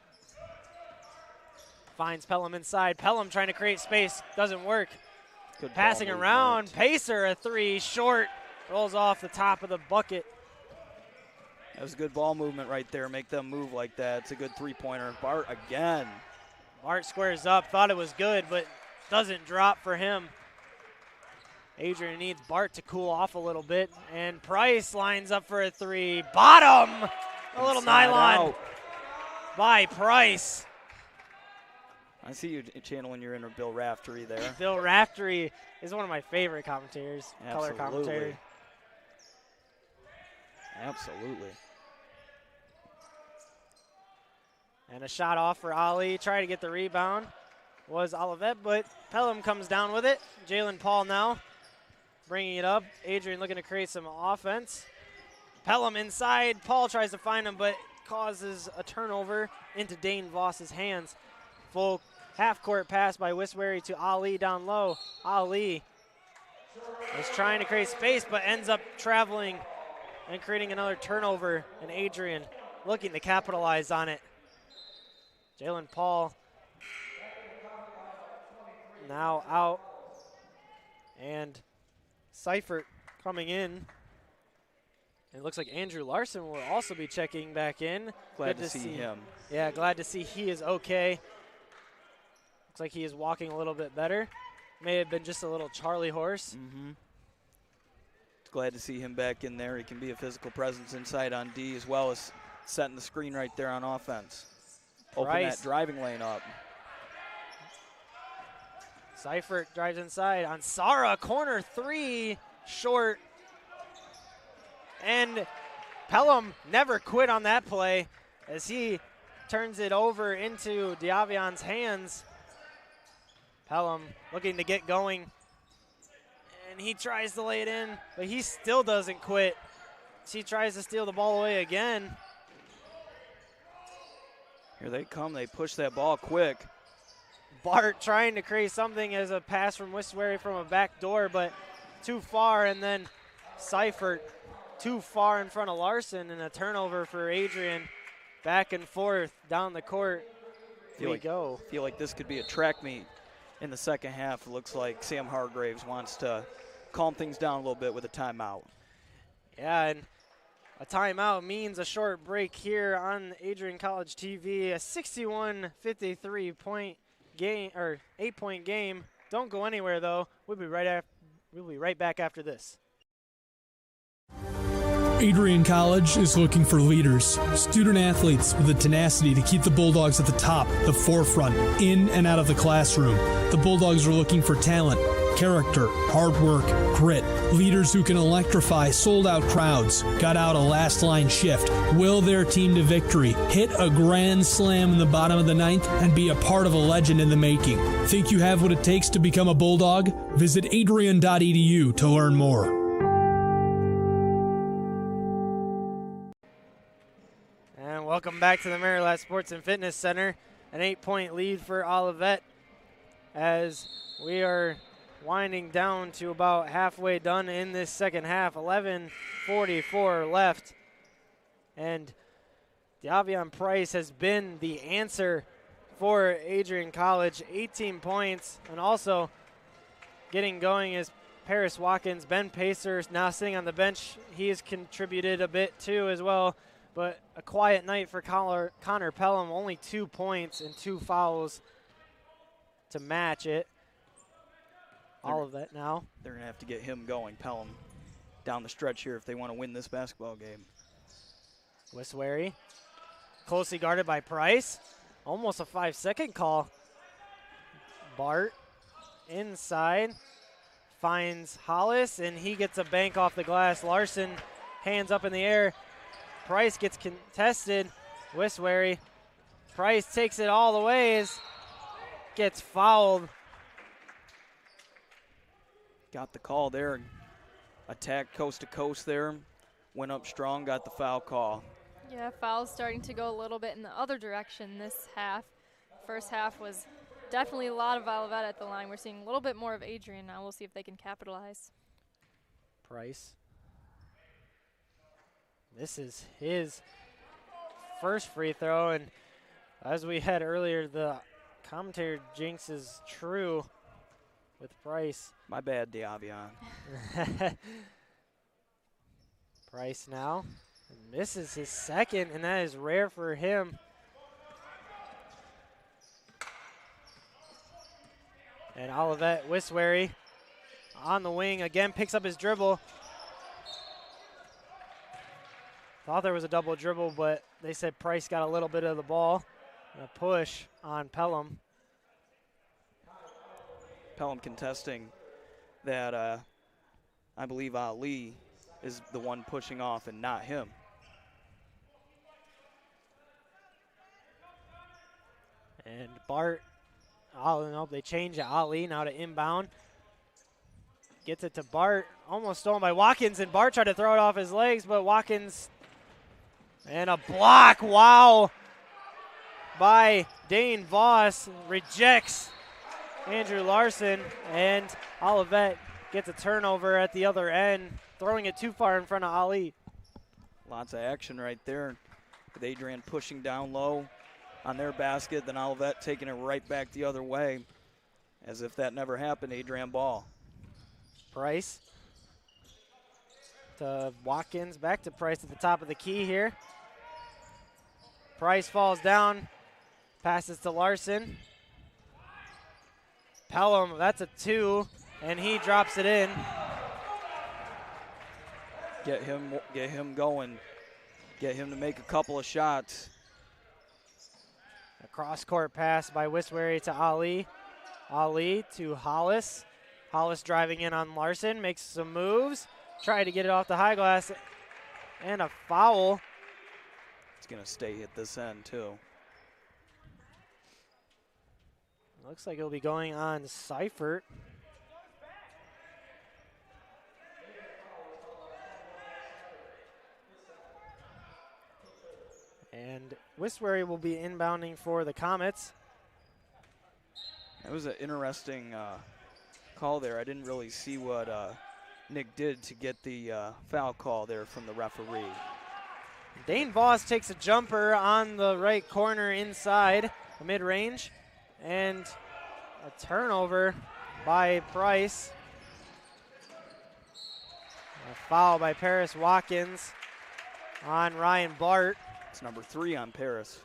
Finds Pelham inside. Pelham trying to create space. Doesn't work. Good passing around. Pacer a 3. Short. Rolls off the top of the bucket. That was a good ball movement right there. Make them move like that. It's a good three-pointer. Bart again. Bart squares up. Thought it was good, but doesn't drop for him. Adrian needs Bart to cool off a little bit. And Price lines up for a 3. Bottom! A little nylon out by Price. I see you channeling your inner Bill Raftery there. Bill Raftery is one of my favorite commentators, Absolutely. color commentary. Absolutely. And a shot off for Ali. Trying to get the rebound was Olivet, but Pelham comes down with it. Jalen Paul now bringing it up. Adrian looking to create some offense. Pelham inside. Paul tries to find him, but causes a turnover into Dane Voss's hands. Full half-court pass by Wiswary to Ali down low. Ali is trying to create space, but ends up traveling and creating another turnover. And Adrian looking to capitalize on it. Jalen Paul now out. And Seifert coming in. And it looks like Andrew Larson will also be checking back in. Glad to see him. Yeah, glad to see he is okay. Looks like he is walking a little bit better. May have been just a little Charlie horse. Glad to see him back in there. He can be a physical presence inside on D as well as setting the screen right there on offense. Open that driving lane up. Seifert drives inside on Sara, corner three, short. And Pelham never quit on that play as he turns it over into Diavion's hands. Pelham looking to get going. And he tries to lay it in, but he still doesn't quit. He tries to steal the ball away again. Here they come. They push that ball quick. Bart trying to create something as a pass from Westbury from a back door, but too far, and then Seifert too far in front of Larson, and a turnover for Adrian. Back and forth down the court. Here we go. Feel like this could be a track meet in the second half. It looks like Sam Hargraves wants to calm things down a little bit with a timeout. Yeah, and a timeout means a short break here on Adrian College TV. A 61-53 point game, or 8-point game. Don't go anywhere though. We'll be right back after this. Adrian College is looking for leaders, student athletes with the tenacity to keep the Bulldogs at the top, the forefront, in and out of the classroom. The Bulldogs are looking for talent, character, hard work, grit, leaders who can electrify sold-out crowds, got out a last-line shift, will their team to victory, hit a grand slam in the bottom of the ninth, and be a part of a legend in the making. Think you have what it takes to become a Bulldog? Visit adrian.edu to learn more. Welcome back to the Marilat Sports and Fitness Center. An 8-point lead for Olivet as we are winding down to about halfway done in this second half. 11:44 left. And Davion Price has been the answer for Adrian College. 18 points, and also getting going is Paris Watkins. Ben Pacer now sitting on the bench. He has contributed a bit too as well. But a quiet night for Connor Pelham, only 2 points and 2 fouls to match it. Olivet now. They're going to have to get him going, Pelham, down the stretch here if they want to win this basketball game. Westbury, closely guarded by Price. Almost a 5-second call. Bart inside, finds Hollis, and he gets a bank off the glass. Larson, hands up in the air. Price gets contested. Westbury. Price takes it all the ways. Gets fouled. Got the call there. Attack coast to coast there. Went up strong, got the foul call. Yeah, fouls starting to go a little bit in the other direction this half. First half was definitely a lot of Olivet at the line. We're seeing a little bit more of Adrian now. We'll see if they can capitalize. Price. This is his first free throw, and as we had earlier, the commentator jinx is true with Price. My bad, Davion. Price now misses his second, and that is rare for him. And Olivet Westbury on the wing again, picks up his dribble. Thought there was a double dribble, but they said Price got a little bit of the ball. A push on Pelham. Pelham contesting that I believe Ali is the one pushing off and not him. And Bart, oh no, they change it. Ali now to inbound. Gets it to Bart, almost stolen by Watkins, and Bart tried to throw it off his legs, but Watkins, and a block, wow, by Dane Voss, rejects Andrew Larson, and Olivet gets a turnover at the other end, throwing it too far in front of Ali. Lots of action right there with Adrian pushing down low on their basket, then Olivet taking it right back the other way. As if that never happened, Adrian ball. Price to Watkins, back to Price at the top of the key here. Price falls down, passes to Larson. Pelham, that's a 2, and he drops it in. Get him going. Get him to make a couple of shots. A cross-court pass by Wiswery to Ali. Ali to Hollis. Hollis driving in on Larson, makes some moves. Try to get it off the high glass, and a foul. It's going to stay at this end, too. Looks like it'll be going on Seifert. And Wiswery will be inbounding for the Comets. That was an interesting call there. I didn't really see what Nick did to get the foul call there from the referee. Dane Voss takes a jumper on the right corner inside, the mid-range, and a turnover by Price. A foul by Paris Watkins on Ryan Bart. It's number 3 on Paris.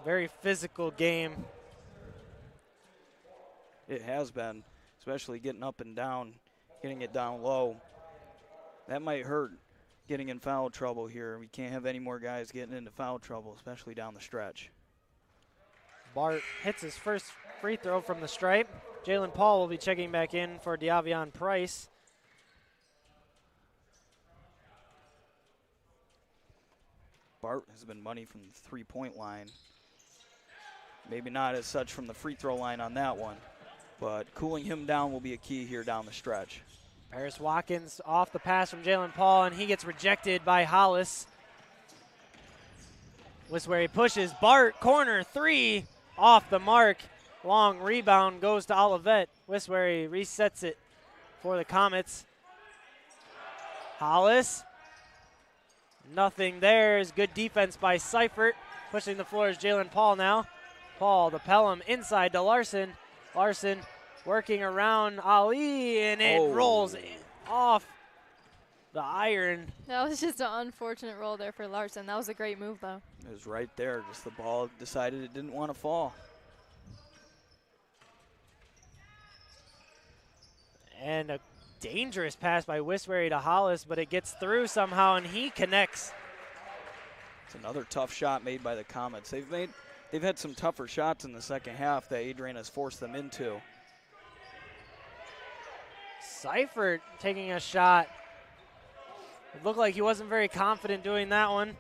Very physical game. It has been, especially getting up and down, getting it down low. That might hurt getting in foul trouble here. We can't have any more guys getting into foul trouble, especially down the stretch. Bart hits his first free throw from the stripe. Jalen Paul will be checking back in for Diavion Price. Bart has been money from the three-point line. Maybe not as such from the free throw line on that one, but cooling him down will be a key here down the stretch. Paris Watkins off the pass from Jalen Paul, and he gets rejected by Hollis. Wiswery pushes. Bart, corner 3, off the mark. Long rebound goes to Olivet. Wiswery resets it for the Comets. Hollis. Nothing there. Is good defense by Seifert. Pushing the floor is Jalen Paul now. Paul, the Pelham inside to Larson. Larson working around Ali, and it rolls off the iron. That was just an unfortunate roll there for Larson. That was a great move, though. It was right there. Just the ball decided it didn't want to fall. And a dangerous pass by Wiswery to Hollis, but it gets through somehow, and he connects. It's another tough shot made by the Comets. They've had some tougher shots in the second half that Adrian has forced them into. Seifert taking a shot. It looked like he wasn't very confident doing that one.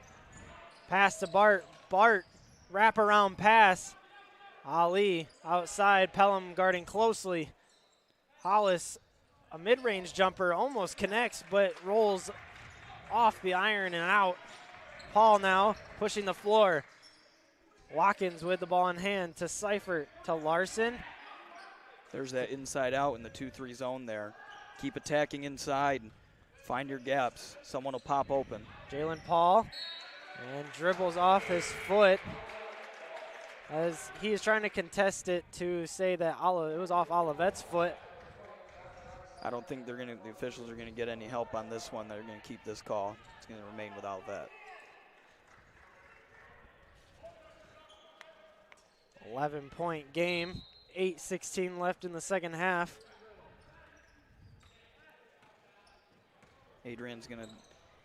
Pass to Bart. Bart, wraparound pass. Ali outside, Pelham guarding closely. Hollis, a mid-range jumper, almost connects, but rolls off the iron and out. Paul now pushing the floor. Watkins with the ball in hand to Seifert, to Larson. There's that inside out in the 2-3 zone there. Keep attacking inside. Find your gaps. Someone will pop open. Jalen Paul, and dribbles off his foot as he is trying to contest it to say that it was off Olivet's foot. I don't think the officials are going to get any help on this one. They're going to keep this call. It's going to remain with Olivet. 11-point game, 8:16 left in the second half. Adrian's going to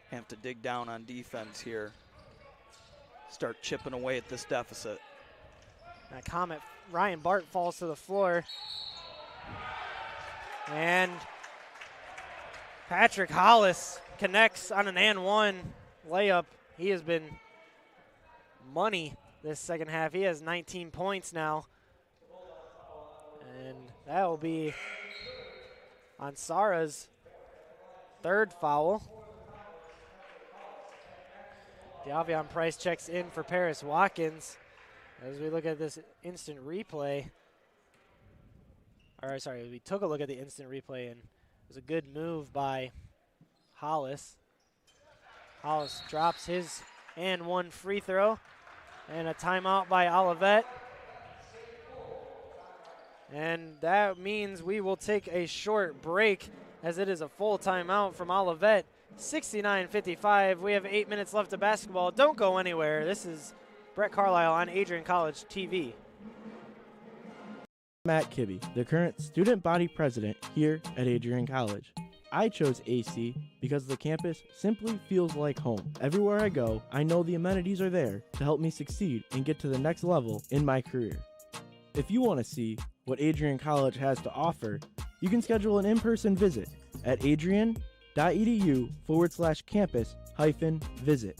have to dig down on defense here. Start chipping away at this deficit. That Comet, Ryan Bart falls to the floor. And Patrick Hollis connects on an and one layup. He has been money this second half. He has 19 points now. And that will be on Sara's third foul. Diavion Price checks in for Paris Watkins. As we look at this instant replay, we took a look at the instant replay, and it was a good move by Hollis. Hollis drops his and one free throw, and a timeout by Olivet. And that means we will take a short break, as it is a full timeout from Olivet. 69-55. We have 8 minutes left of basketball. Don't go anywhere. This is Brett Carlisle on Adrian College TV. Matt Kibbe, the current student body president here at Adrian College. I chose AC because the campus simply feels like home. Everywhere I go, I know the amenities are there to help me succeed and get to the next level in my career. If you want to see what Adrian College has to offer, you can schedule an in-person visit at adrian.edu/campus-visit.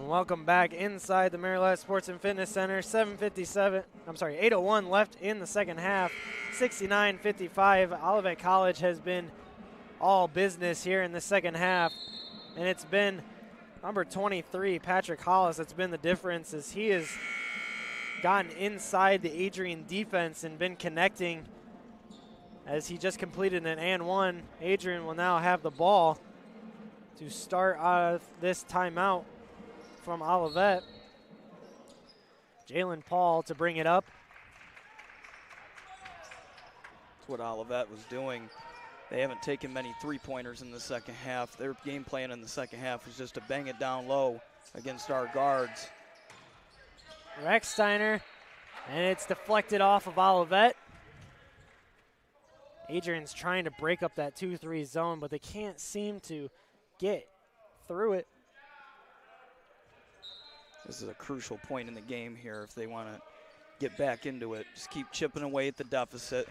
Welcome back inside the Maryland Sports and Fitness Center. 8:01 left in the second half. 69-55. Olivet College has been all business here in the second half. And it's been number 23, Patrick Hollis, that's been the difference, as he has gotten inside the Adrian defense and been connecting as he just completed an and one. Adrian will now have the ball to start this timeout from Olivet. Jalen Paul to bring it up. That's what Olivet was doing. They haven't taken many three-pointers in the second half. Their game plan in the second half was just to bang it down low against our guards. Rechsteiner, and it's deflected off of Olivet. Adrian's trying to break up that 2-3 zone, but they can't seem to get through it. This is a crucial point in the game here if they want to get back into it. Just keep chipping away at the deficit.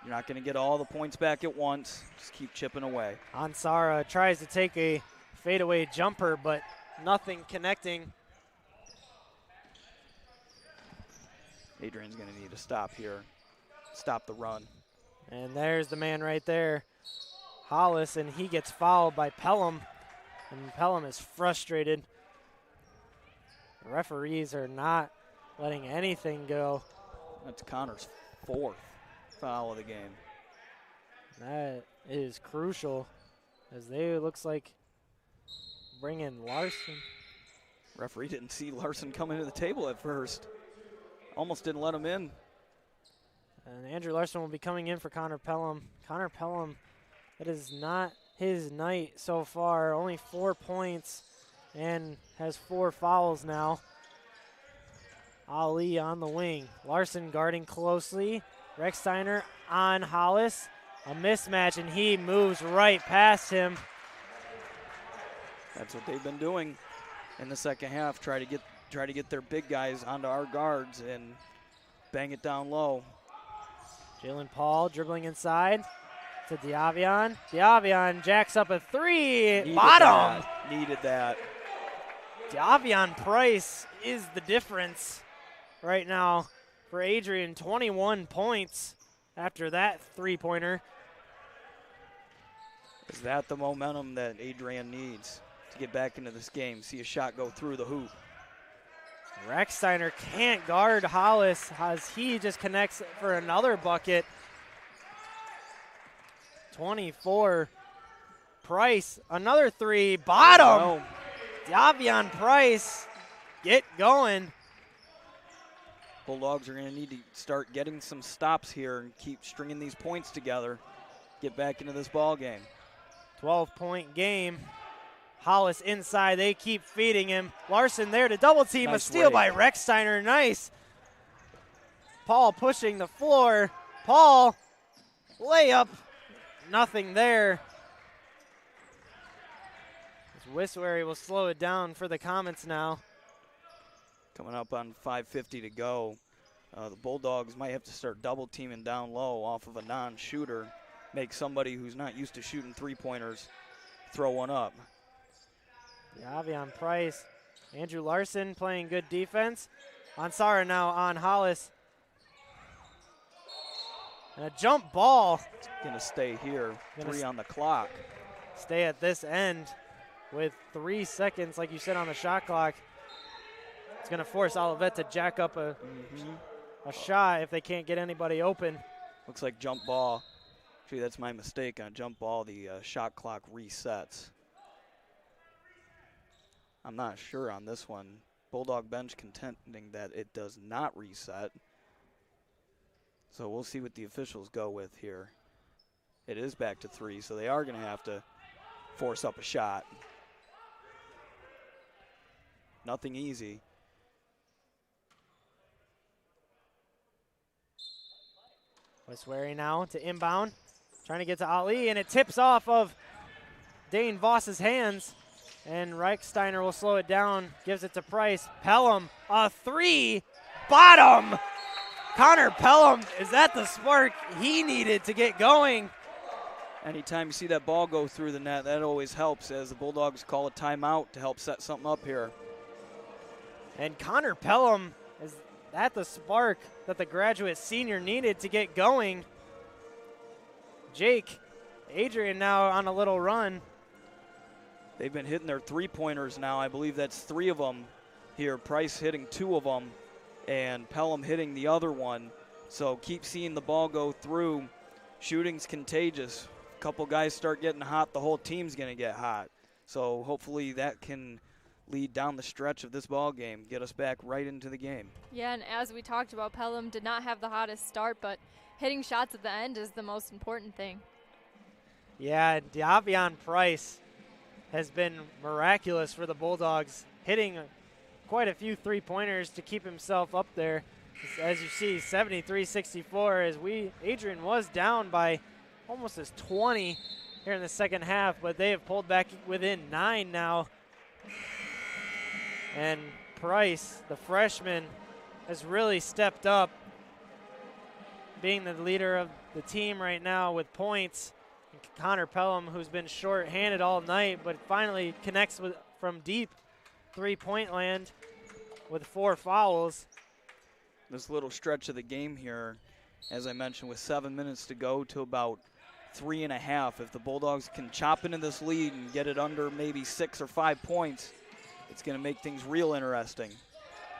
You're not going to get all the points back at once. Just keep chipping away. Ansara tries to take a fadeaway jumper, but nothing connecting. Adrian's going to need to stop here. Stop the run. And there's the man right there, Hollis, and he gets fouled by Pelham. And Pelham is frustrated. The referees are not letting anything go. That's Connor's fourth foul of the game. That is crucial, as they looks like bring in Larson. Referee didn't see Larson coming to the table at first. Almost didn't let him in. And Andrew Larson will be coming in for Connor Pelham. Connor Pelham, that is not his night so far. Only 4 points and has 4 fouls now. Ali on the wing. Larson guarding closely. Rechsteiner on Hollis. A mismatch, and he moves right past him. That's what they've been doing in the second half. Try to get their big guys onto our guards and bang it down low. Jalen Paul dribbling inside to Diavion. Diavion jacks up a 3. Bottom. Needed that. Diavion Price is the difference right now for Adrian. 21 points after that three-pointer. Is that the momentum that Adrian needs to get back into this game? See a shot go through the hoop. Rechsteiner can't guard Hollis as he just connects for another bucket. 24. Price, another 3. Bottom. Davion Price, get going. Bulldogs are going to need to start getting some stops here and keep stringing these points together. Get back into this ball game. 12-point game. Hollis inside, they keep feeding him. Larson there to double team, nice a steal by Rechsteiner, nice. Paul pushing the floor. Paul, layup, nothing there. Wiswery will slow it down for the Comets now. Coming up on 5:50 to go. The Bulldogs might have to start double teaming down low off of a non-shooter. Make somebody who's not used to shooting three-pointers throw one up. Avion Price, Andrew Larson playing good defense. Ansara now on Hollis. And a jump ball. It's gonna stay here, 3 on the clock. Stay at this end with 3 seconds, like you said, on the shot clock. It's gonna force Olivet to jack up a shot if they can't get anybody open. Looks like jump ball. Actually, that's my mistake. On jump ball, the shot clock resets. I'm not sure on this one. Bulldog bench contending that it does not reset. So we'll see what the officials go with here. It is back to 3, so they are going to have to force up a shot. nothing easy. Westbury now to inbound, trying to get to Ali, and it tips off of Dane Voss's hands, and Reichsteiner will slow it down, gives it to Price. Pelham, a three, bottom! Connor Pelham, is that the spark he needed to get going? Anytime you see that ball go through the net, that always helps, as the Bulldogs call a timeout to help set something up here. And Connor Pelham, is that the spark that the graduate senior needed to get going? Jake, Adrian now on a little run. They've been hitting their three-pointers now. I believe that's 3 of them here. Price hitting 2 of them, and Pelham hitting the other one. So keep seeing the ball go through. Shooting's contagious. A couple guys start getting hot, the whole team's going to get hot. So hopefully that can lead down the stretch of this ball game, get us back right into the game. Yeah, and as we talked about, Pelham did not have the hottest start, but hitting shots at the end is the most important thing. Yeah, Davion Price has been miraculous for the Bulldogs, hitting quite a few three-pointers to keep himself up there. As you see, 73-64, as Adrian was down by almost as 20 here in the second half, but they have pulled back within 9 now. And Price, the freshman, has really stepped up, being the leader of the team right now with points. And Connor Pelham, who's been short-handed all night, but finally connects from deep three-point land with 4 fouls. This little stretch of the game here, as I mentioned, with 7 minutes to go to about 3.5. If the Bulldogs can chop into this lead and get it under maybe 6 or 5 points, it's going to make things real interesting.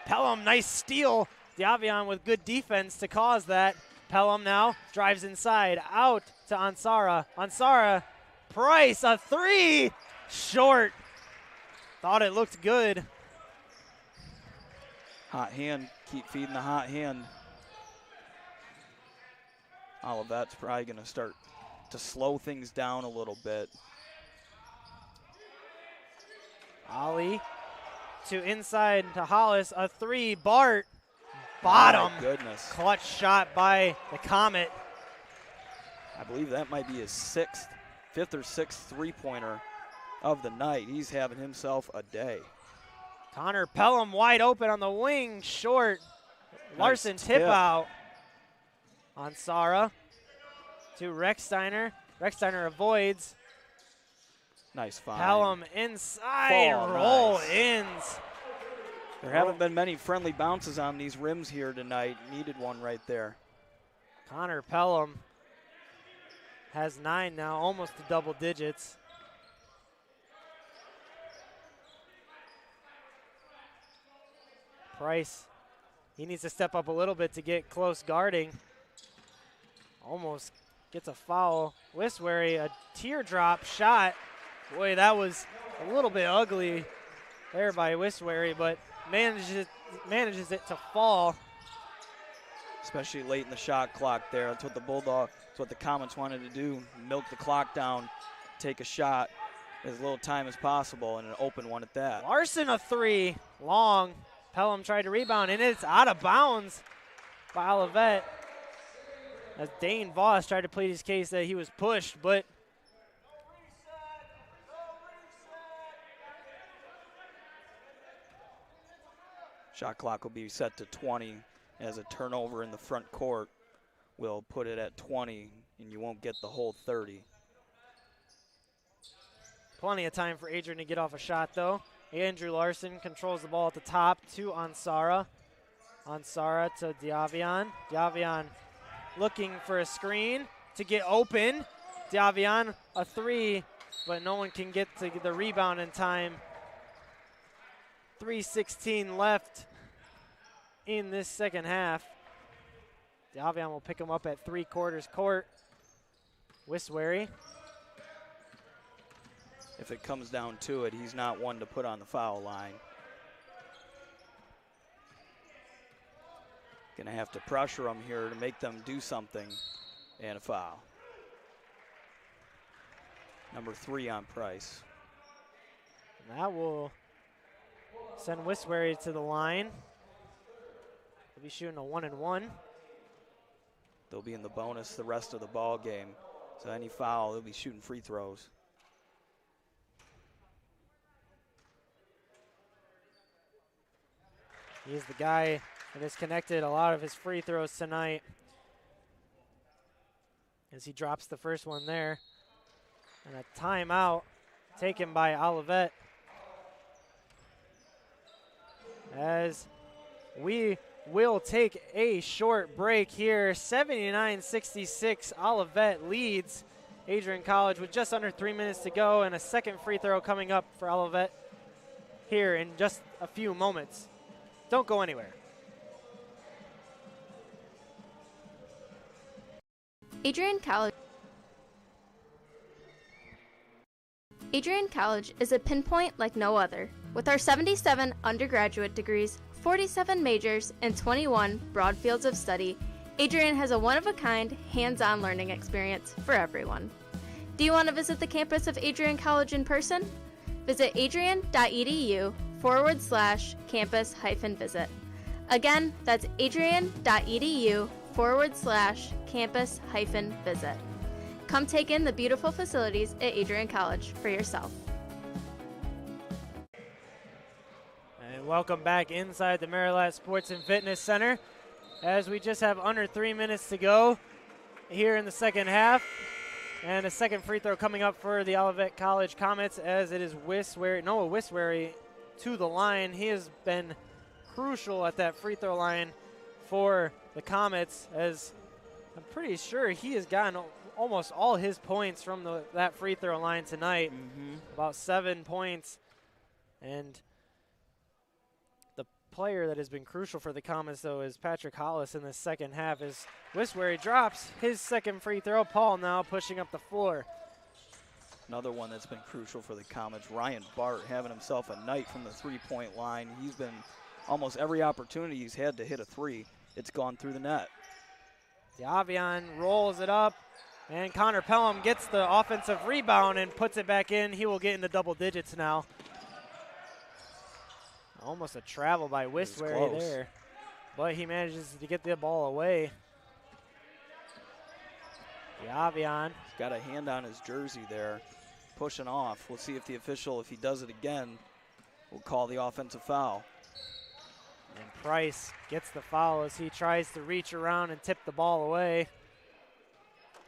Pelham, nice steal. Davion with good defense to cause that. Pelham now drives inside, out to Ansara. Ansara, Price, a 3, short. Thought it looked good. Hot hand, keep feeding the hot hand. Olivet's probably going to start to slow things down a little bit. Ali to inside to Hollis, a 3, Bart, bottom. Oh, my goodness. Clutch shot by the Comet. I believe that might be his 5th or 6th three-pointer of the night. He's having himself a day. Connor Pelham wide open on the wing, short. Larson Nice tip out on Sara to Rechsteiner. Rechsteiner avoids. Nice find. Pelham inside, roll ins. There haven't been many friendly bounces on these rims here tonight. Needed one right there. Connor Pelham has 9 now, almost to double digits. Price, he needs to step up a little bit to get close guarding. Almost gets a foul. Wiswary, a teardrop shot. Boy, that was a little bit ugly there by Wiswary, but manages it to fall. Especially late in the shot clock there. That's what the Comets wanted to do. Milk the clock down, take a shot as little time as possible, and an open one at that. Larson, a 3, long. Pelham tried to rebound, and it's out of bounds by Olivet. As Dane Voss tried to plead his case that he was pushed, but shot clock will be set to 20 as a turnover in the front court will put it at 20, and you won't get the whole 30. Plenty of time for Adrian to get off a shot, though. Andrew Larson controls the ball at the top to Ansara. Ansara to Davion. Davion looking for a screen to get open. Davion, a 3, but no one can get to the rebound in time. 3:16 left in this second half. Davion will pick him up at 3/4 court. Wiswary. If it comes down to it, he's not one to put on the foul line. Gonna have to pressure them here to make them do something, and a foul. Number 3 on Price. And that will send Wisbury to the line. He'll be shooting a 1-and-1. They'll be in the bonus the rest of the ball game. So any foul, they'll be shooting free throws. He's the guy that has connected a lot of his free throws tonight, as he drops the first one there. And a timeout taken by Olivet, as we will take a short break here. 79-66, Olivet leads Adrian College with just under 3 minutes to go, and a second free throw coming up for Olivet here in just a few moments. Don't go anywhere. Adrian College is a pinpoint like no other. With our 77 undergraduate degrees, 47 majors, and 21 broad fields of study, Adrian has a one-of-a-kind, hands-on learning experience for everyone. Do you want to visit the campus of Adrian College in person? Visit adrian.edu/campus-visit. Again, that's adrian.edu/campus-visit. Come take in the beautiful facilities at Adrian College for yourself. And welcome back inside the Marilat Sports and Fitness Center, as we just have under 3 minutes to go here in the second half. And a second free throw coming up for the Olivet College Comets, as it is Noah Wisbury to the line. He has been crucial at that free throw line for the Comets, as I'm pretty sure he has gotten almost all his points from that free throw line tonight. About 7 points. And the player that has been crucial for the Comets, though, is Patrick Hollis in the second half, as Wisbury drops his second free throw. Paul now pushing up the floor. Another one that's been crucial for the Comets, Ryan Bart, having himself a night from the three-point line. He's been almost every opportunity he's had to hit a three, it's gone through the net. Avian rolls it up, and Connor Pelham gets the offensive rebound and puts it back in. He will get into double digits now. Almost a travel by Wisbury there, but he manages to get the ball away. Avian got a hand on his jersey there, pushing off. We'll see if the official, if he does it again, will call the offensive foul. And Price gets the foul as he tries to reach around and tip the ball away.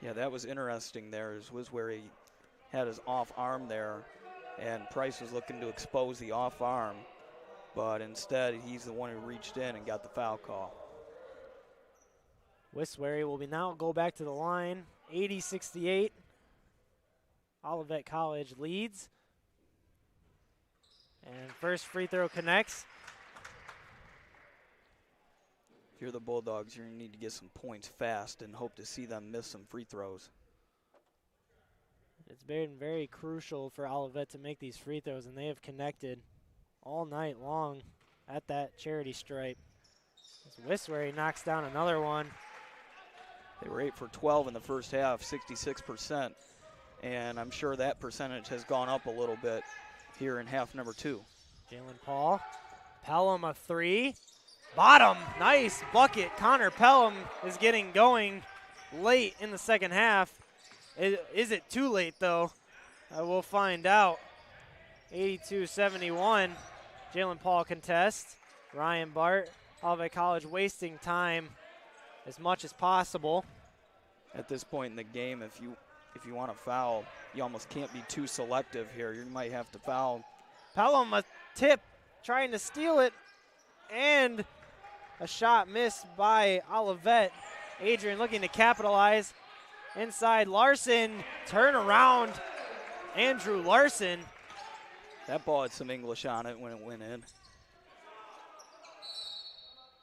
Yeah, that was interesting there, as Wisbury had his off arm there, and Price was looking to expose the off arm, but instead he's the one who reached in and got the foul call. Wisbury will now go back to the line. 80-68. Olivet College leads. And first free throw connects. If you're the Bulldogs, you're going to need to get some points fast and hope to see them miss some free throws. It's been very crucial for Olivet to make these free throws, and they have connected all night long at that charity stripe. As Wisbury knocks down another one. They were 8 for 12 in the first half, 66%, and I'm sure that percentage has gone up a little bit here in half number 2. Jalen Paul, Pelham a three. Bottom, nice bucket. Connor Pelham is getting going late in the second half. Is it too late, though? We'll find out. 82-71, Jalen Paul contests. Ryan Bart, Olivet College wasting time as much as possible. At this point in the game, if you want to foul, you almost can't be too selective here. You might have to foul. Pelham a tip, trying to steal it, and a shot missed by Olivet. Adrian looking to capitalize. Inside, Larson, turn around. Andrew Larson. That ball had some English on it when it went in.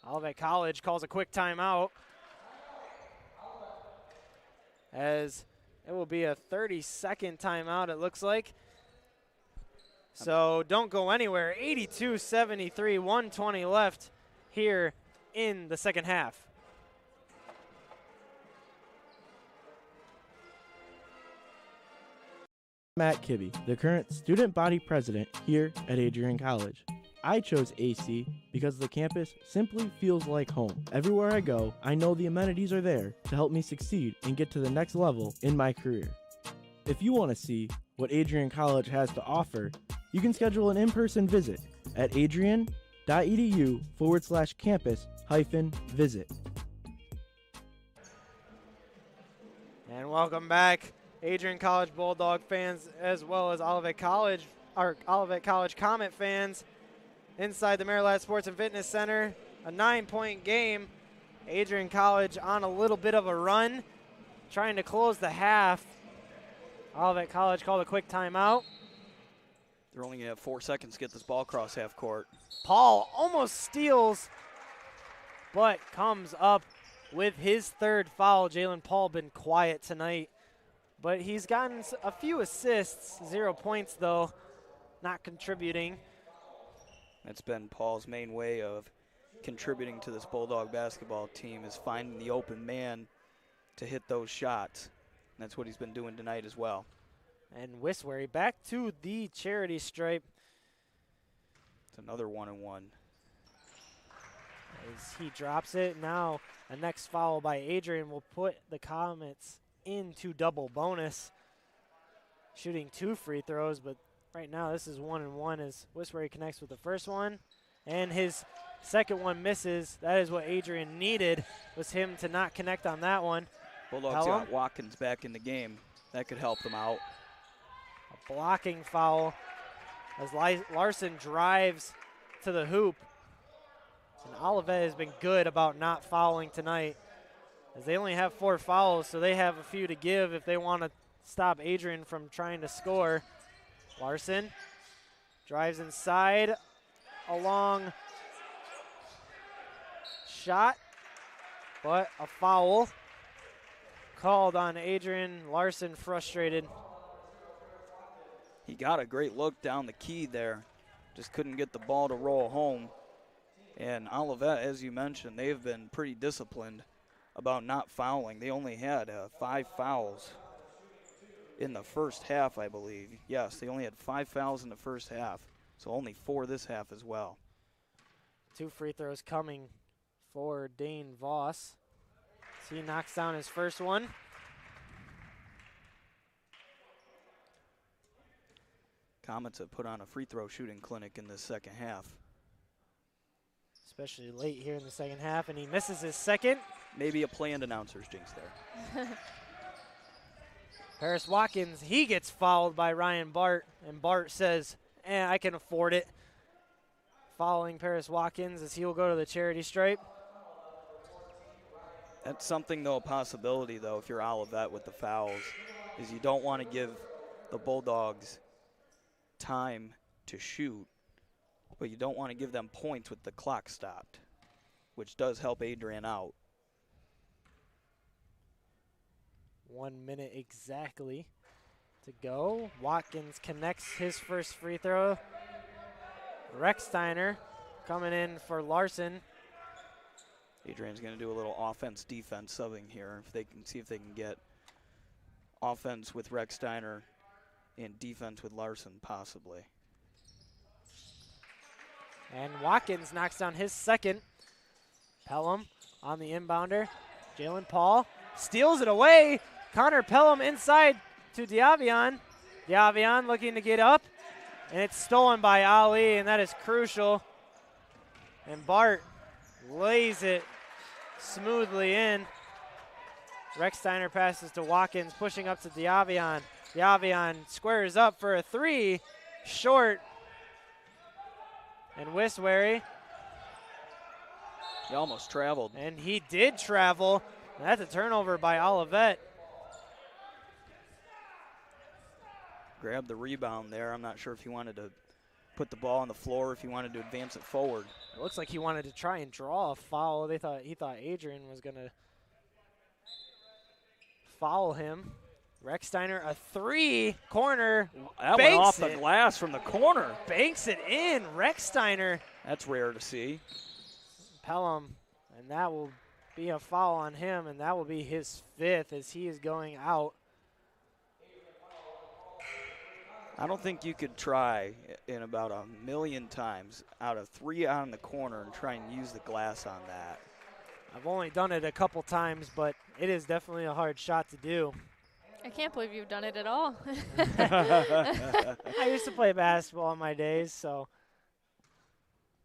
Olivet College calls a quick timeout, as it will be a 30-second timeout, it looks like. So don't go anywhere. 82-73, 120 left here in the second half. Matt Kibbe, the current student body president here at Adrian College. I chose AC because the campus simply feels like home. Everywhere I go, I know the amenities are there to help me succeed and get to the next level in my career. If you want to see what Adrian College has to offer, you can schedule an in-person visit at adrian.edu/campus-visit. And welcome back, Adrian College Bulldog fans, as well as Olivet College Comet fans. Inside the Maryland Sports and Fitness Center, a 9-point game. Adrian College on a little bit of a run, trying to close the half. Olivet College called a quick timeout. They're only going to have 4 seconds to get this ball across half court. Paul almost steals, but comes up with his third foul. Jalen Paul been quiet tonight, but he's gotten a few assists, 0 points though, not contributing. That's been Paul's main way of contributing to this Bulldog basketball team, is finding the open man to hit those shots. And that's what he's been doing tonight as well. And Wiswery back to the charity stripe. It's another 1-and-1. As he drops it, now a next foul by Adrian will put the Comets into double bonus. Shooting 2 free throws, but right now this is 1-and-1 as Wiswery connects with the first one. And his second one misses. That is what Adrian needed, was him to not connect on that one. Bulldogs got Watkins back in the game. That could help them out. A blocking foul as Larson drives to the hoop. And Olivet has been good about not fouling tonight, as they only have 4 fouls, so they have a few to give if they want to stop Adrian from trying to score. Larson drives inside, a long shot, but a foul called on Adrian. Larson frustrated. He got a great look down the key there, just couldn't get the ball to roll home. And Olivet, as you mentioned, they've been pretty disciplined about not fouling. They only had 5 fouls in the first half, I believe. Yes, they only had 5 fouls in the first half, so only 4 this half as well. 2 free throws coming for Dane Voss. So he knocks down his first one. Comets have put on a free throw shooting clinic in the second half. Especially late here in the second half, and he misses his second. Maybe a planned announcer's jinx there. Paris Watkins, he gets fouled by Ryan Bart, and Bart says, I can afford it. Fouling Paris Watkins as he will go to the charity stripe. That's something, though, a possibility, though, if you're Olivet with the fouls, is you don't want to give the Bulldogs time to shoot, but you don't want to give them points with the clock stopped, which does help Adrian out. 1 minute exactly to go. Watkins connects his first free throw. Rechsteiner coming in for Larson. Adrian's going to do a little offense-defense subbing here, if they can see if they can get offense with Rechsteiner and defense with Larson, possibly. And Watkins knocks down his second. Pelham on the inbounder. Jalen Paul steals it away. Connor Pelham inside to Diavion. Diavion looking to get up, and it's stolen by Ali, and that is crucial. And Bart lays it smoothly in. Rechsteiner passes to Watkins, pushing up to Diavion. Diavion squares up for a 3, short. And Wiswery. He almost traveled. And he did travel. That's a turnover by Olivet. Grabbed the rebound there. I'm not sure if he wanted to put the ball on the floor, if he wanted to advance it forward. It looks like he wanted to try and draw a foul. He thought Adrian was going to foul him. Rechsteiner, a 3 corner. That went off the glass from the corner. Banks it in. Rechsteiner. That's rare to see. Pelham, and that will be a foul on him, and that will be his 5th as he is going out. I don't think you could try in about 1,000,000 times out of 3 on the corner and try and use the glass on that. I've only done it a couple times, but it is definitely a hard shot to do. I can't believe you've done it at all. I used to play basketball in my days, so.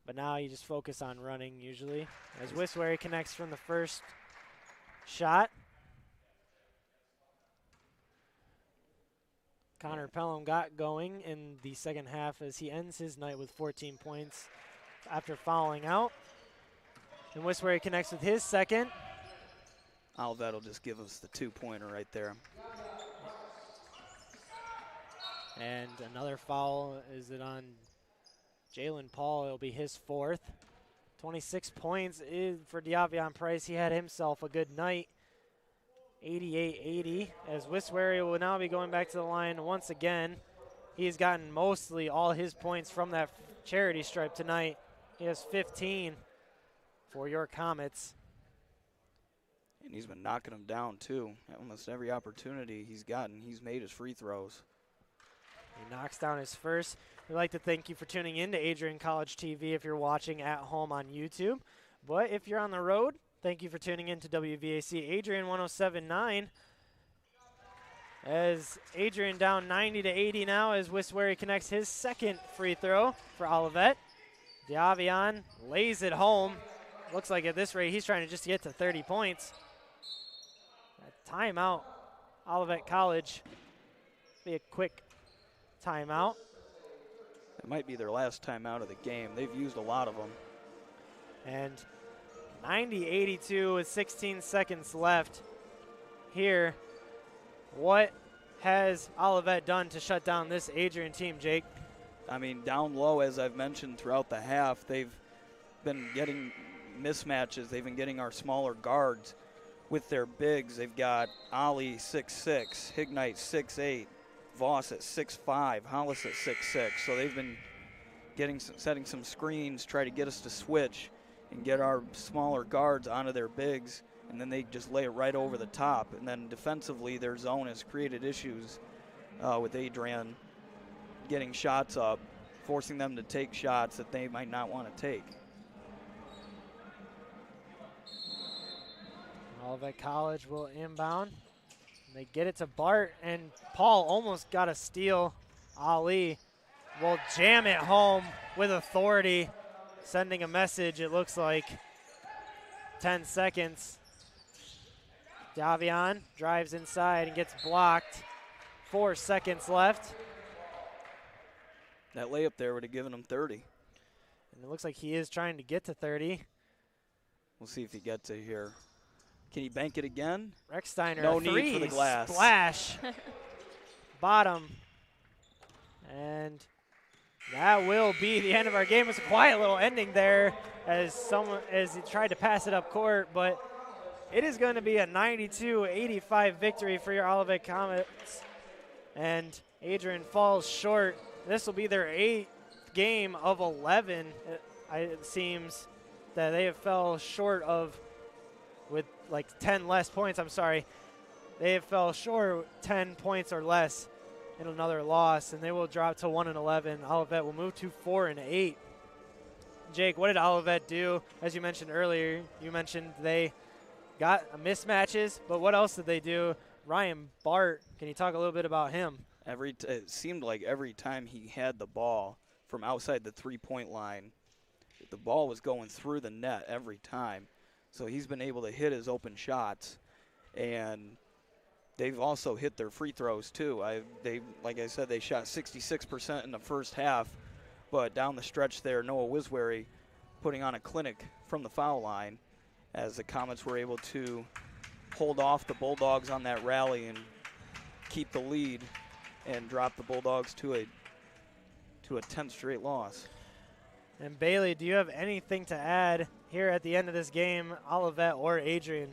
But now you just focus on running usually. As Wiswary connects from the first shot. Connor Pelham got going in the second half as he ends his night with 14 points after fouling out. And Wiswary connects with his second. Olivet will just give us the 2-pointer right there. And another foul. Is it on Jalen Paul? It'll be his 4th. 26 points for Diavion Price. He had himself a good night. 88-80 as Wiswary will now be going back to the line once again. He's gotten mostly all his points from that charity stripe tonight. He has 15 for your Comets. And he's been knocking them down too. Almost every opportunity he's gotten, he's made his free throws. He knocks down his first. We'd like to thank you for tuning in to Adrian College TV if you're watching at home on YouTube. But if you're on the road, thank you for tuning in to WVAC Adrian 107.9. As Adrian down 90-80 now as Wiswary connects his second free throw for Olivet. Diavion lays it home. Looks like at this rate he's trying to just get to 30 points. A timeout, Olivet College. Be a quick timeout. It might be their last timeout of the game. They've used a lot of them. And 90-82 with 16 seconds left here. What has Olivet done to shut down this Adrian team, Jake? I mean, down low, as I've mentioned throughout the half, they've been getting mismatches. They've been getting our smaller guards with their bigs. They've got Ali 6'6", Hignite 6'8", Voss at 6'5", Hollis at 6'6". So they've been setting some screens, try to get us to switch and get our smaller guards onto their bigs, and then they just lay it right over the top. And then defensively, their zone has created issues with Adrian getting shots up, forcing them to take shots that they might not want to take. Olivet College will inbound. They get it to Bart, and Paul almost got a steal. Ali will jam it home with authority, sending a message, it looks like. 10 seconds. Davion drives inside and gets blocked. 4 seconds left. That layup there would have given him 30. And it looks like he is trying to get to 30. We'll see if he gets it here. Can he bank it again? Rechsteiner, no need for the glass. Splash. Bottom. And that will be the end of our game. It's a quiet little ending there as he tried to pass it up court, but it is going to be a 92-85 victory for your Olivet Comets. And Adrian falls short. This will be their 8th game of 11. It seems that they have fell short of with like 10 less points. I'm sorry. They have fell short 10 points or less in another loss, and they will drop to 1-11. Olivet will move to 4-8. Jake, what did Olivet do? As you mentioned earlier, you mentioned they got mismatches, but what else did they do? Ryan Bart, can you talk a little bit about him? It seemed like every time he had the ball from outside the three-point line, the ball was going through the net every time. So he's been able to hit his open shots, and they've also hit their free throws too. Like I said, they shot 66% in the first half, but down the stretch there, Noah Wiswary putting on a clinic from the foul line as the Comets were able to hold off the Bulldogs on that rally and keep the lead and drop the Bulldogs to a 10th straight loss. And Bailey, do you have anything to add here at the end of this game, Olivet or Adrian?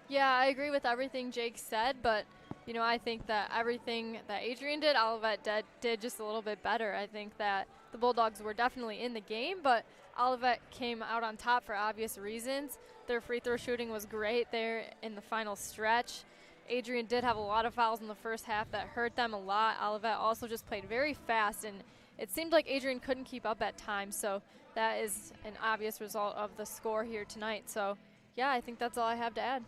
Yeah, I agree with everything Jake said, but you know, I think that everything that Adrian did, Olivet did just a little bit better. I think that the Bulldogs were definitely in the game, but Olivet came out on top for obvious reasons. Their free throw shooting was great there in the final stretch, Adrian did have a lot of fouls in the first half that hurt them a lot. Olivet also just played very fast, and it seemed like Adrian couldn't keep up at times, so that is an obvious result of the score here tonight. So, yeah, I think that's all I have to add.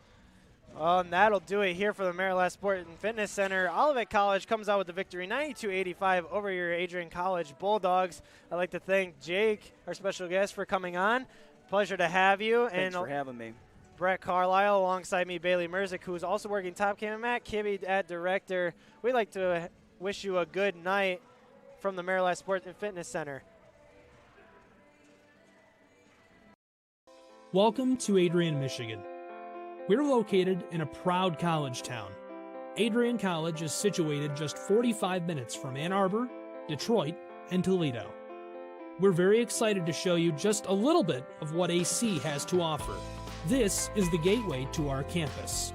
Well, and that'll do it here for the Maryland Sport and Fitness Center. Olivet College comes out with the victory 92-85 over your Adrian College Bulldogs. I'd like to thank Jake, our special guest, for coming on. Pleasure to have you. Thanks for having me. Brett Carlisle alongside me, Bailey Merzick, who's also working top cam, and Matt Kibbe at director. We'd like to wish you a good night from the Maryland Sport and Fitness Center. Welcome to Adrian, Michigan. We're located in a proud college town. Adrian College is situated just 45 minutes from Ann Arbor, Detroit, and Toledo. We're very excited to show you just a little bit of what AC has to offer. This is the gateway to our campus.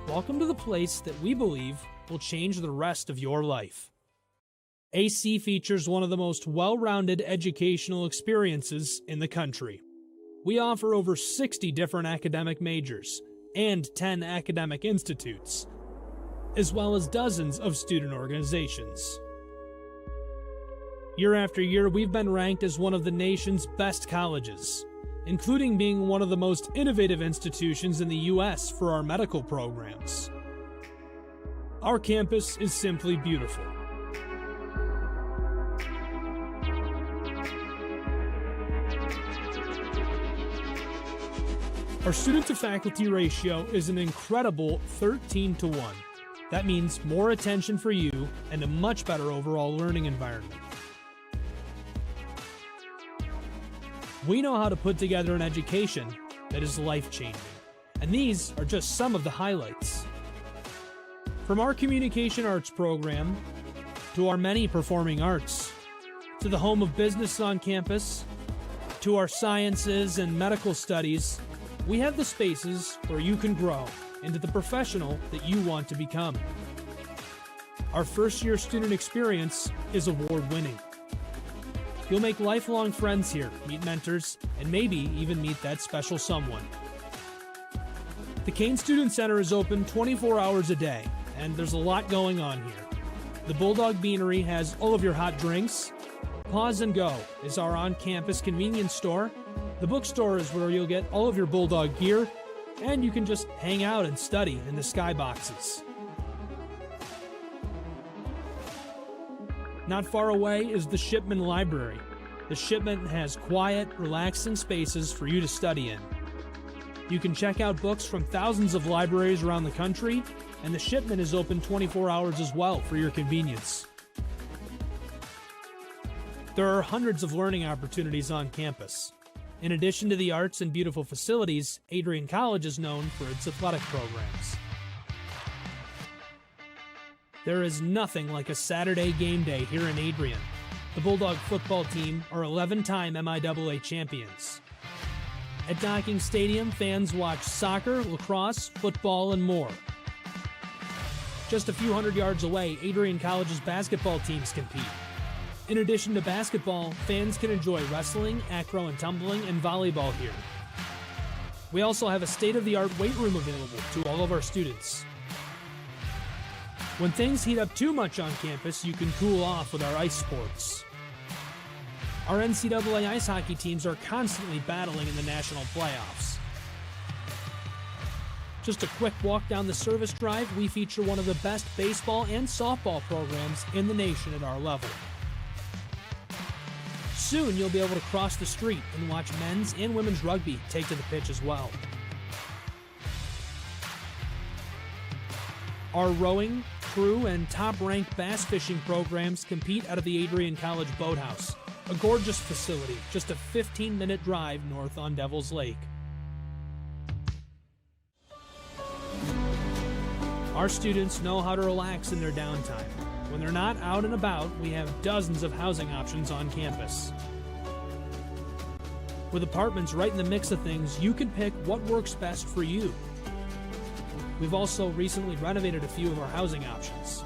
Welcome to the place that we believe will change the rest of your life. AC features one of the most well-rounded educational experiences in the country. We offer over 60 different academic majors and 10 academic institutes, as well as dozens of student organizations. Year after year, we've been ranked as one of the nation's best colleges, including being one of the most innovative institutions in the U.S. for our medical programs. Our campus is simply beautiful. Our student-to-faculty ratio is an incredible 13-to-1. That means more attention for you and a much better overall learning environment. We know how to put together an education that is life-changing, and these are just some of the highlights. From our communication arts program, to our many performing arts, to the home of business on campus, to our sciences and medical studies, we have the spaces where you can grow into the professional that you want to become. Our first-year student experience is award-winning. You'll make lifelong friends here, meet mentors, and maybe even meet that special someone. The Kane Student Center is open 24 hours a day, and there's a lot going on here. The Bulldog Beanery has all of your hot drinks. Pause and Go is our on-campus convenience store. The bookstore is where you'll get all of your Bulldog gear, and you can just hang out and study in the skyboxes. Not far away is the Shipman Library. The Shipman has quiet, relaxing spaces for you to study in. You can check out books from thousands of libraries around the country, and the Shipman is open 24 hours as well for your convenience. There are hundreds of learning opportunities on campus. In addition to the arts and beautiful facilities, Adrian College is known for its athletic programs. There is nothing like a Saturday game day here in Adrian. The Bulldog football team are 11-time MIAA champions. At Docking Stadium, fans watch soccer, lacrosse, football, and more. Just a few hundred yards away, Adrian College's basketball teams compete. In addition to basketball, fans can enjoy wrestling, acro and tumbling, and volleyball here. We also have a state-of-the-art weight room available to all of our students. When things heat up too much on campus, you can cool off with our ice sports. Our NCAA ice hockey teams are constantly battling in the national playoffs. Just a quick walk down the service drive, we feature one of the best baseball and softball programs in the nation at our level. Soon you'll be able to cross the street and watch men's and women's rugby take to the pitch as well. Our rowing, crew, and top-ranked bass fishing programs compete out of the Adrian College Boathouse, a gorgeous facility just a 15-minute drive north on Devil's Lake. Our students know how to relax in their downtime. When they're not out and about, we have dozens of housing options on campus. With apartments right in the mix of things, you can pick what works best for you. We've also recently renovated a few of our housing options.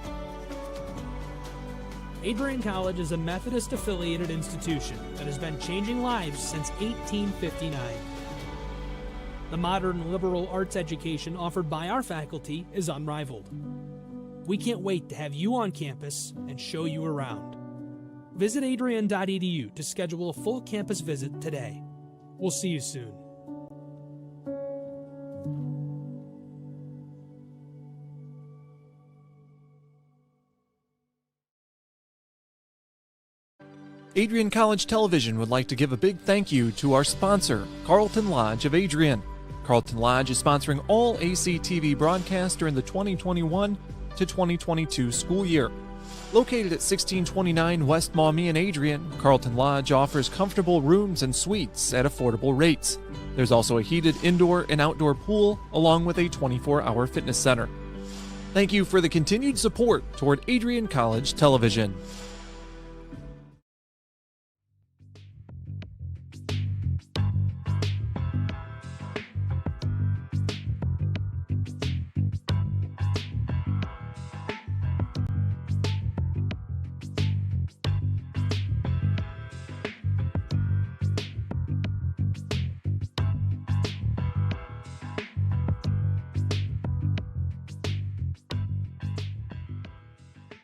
Adrian College is a Methodist-affiliated institution that has been changing lives since 1859. The modern liberal arts education offered by our faculty is unrivaled. We can't wait to have you on campus and show you around. Visit adrian.edu to schedule a full campus visit today. We'll see you soon. Adrian College Television would like to give a big thank you to our sponsor, Carlton Lodge of Adrian. Carlton Lodge is sponsoring all ACTV broadcasts during the 2021 to 2022 school year. Located at 1629 West Maumee in Adrian, Carlton Lodge offers comfortable rooms and suites at affordable rates. There's also a heated indoor and outdoor pool, along with a 24-hour fitness center. Thank you for the continued support toward Adrian College Television.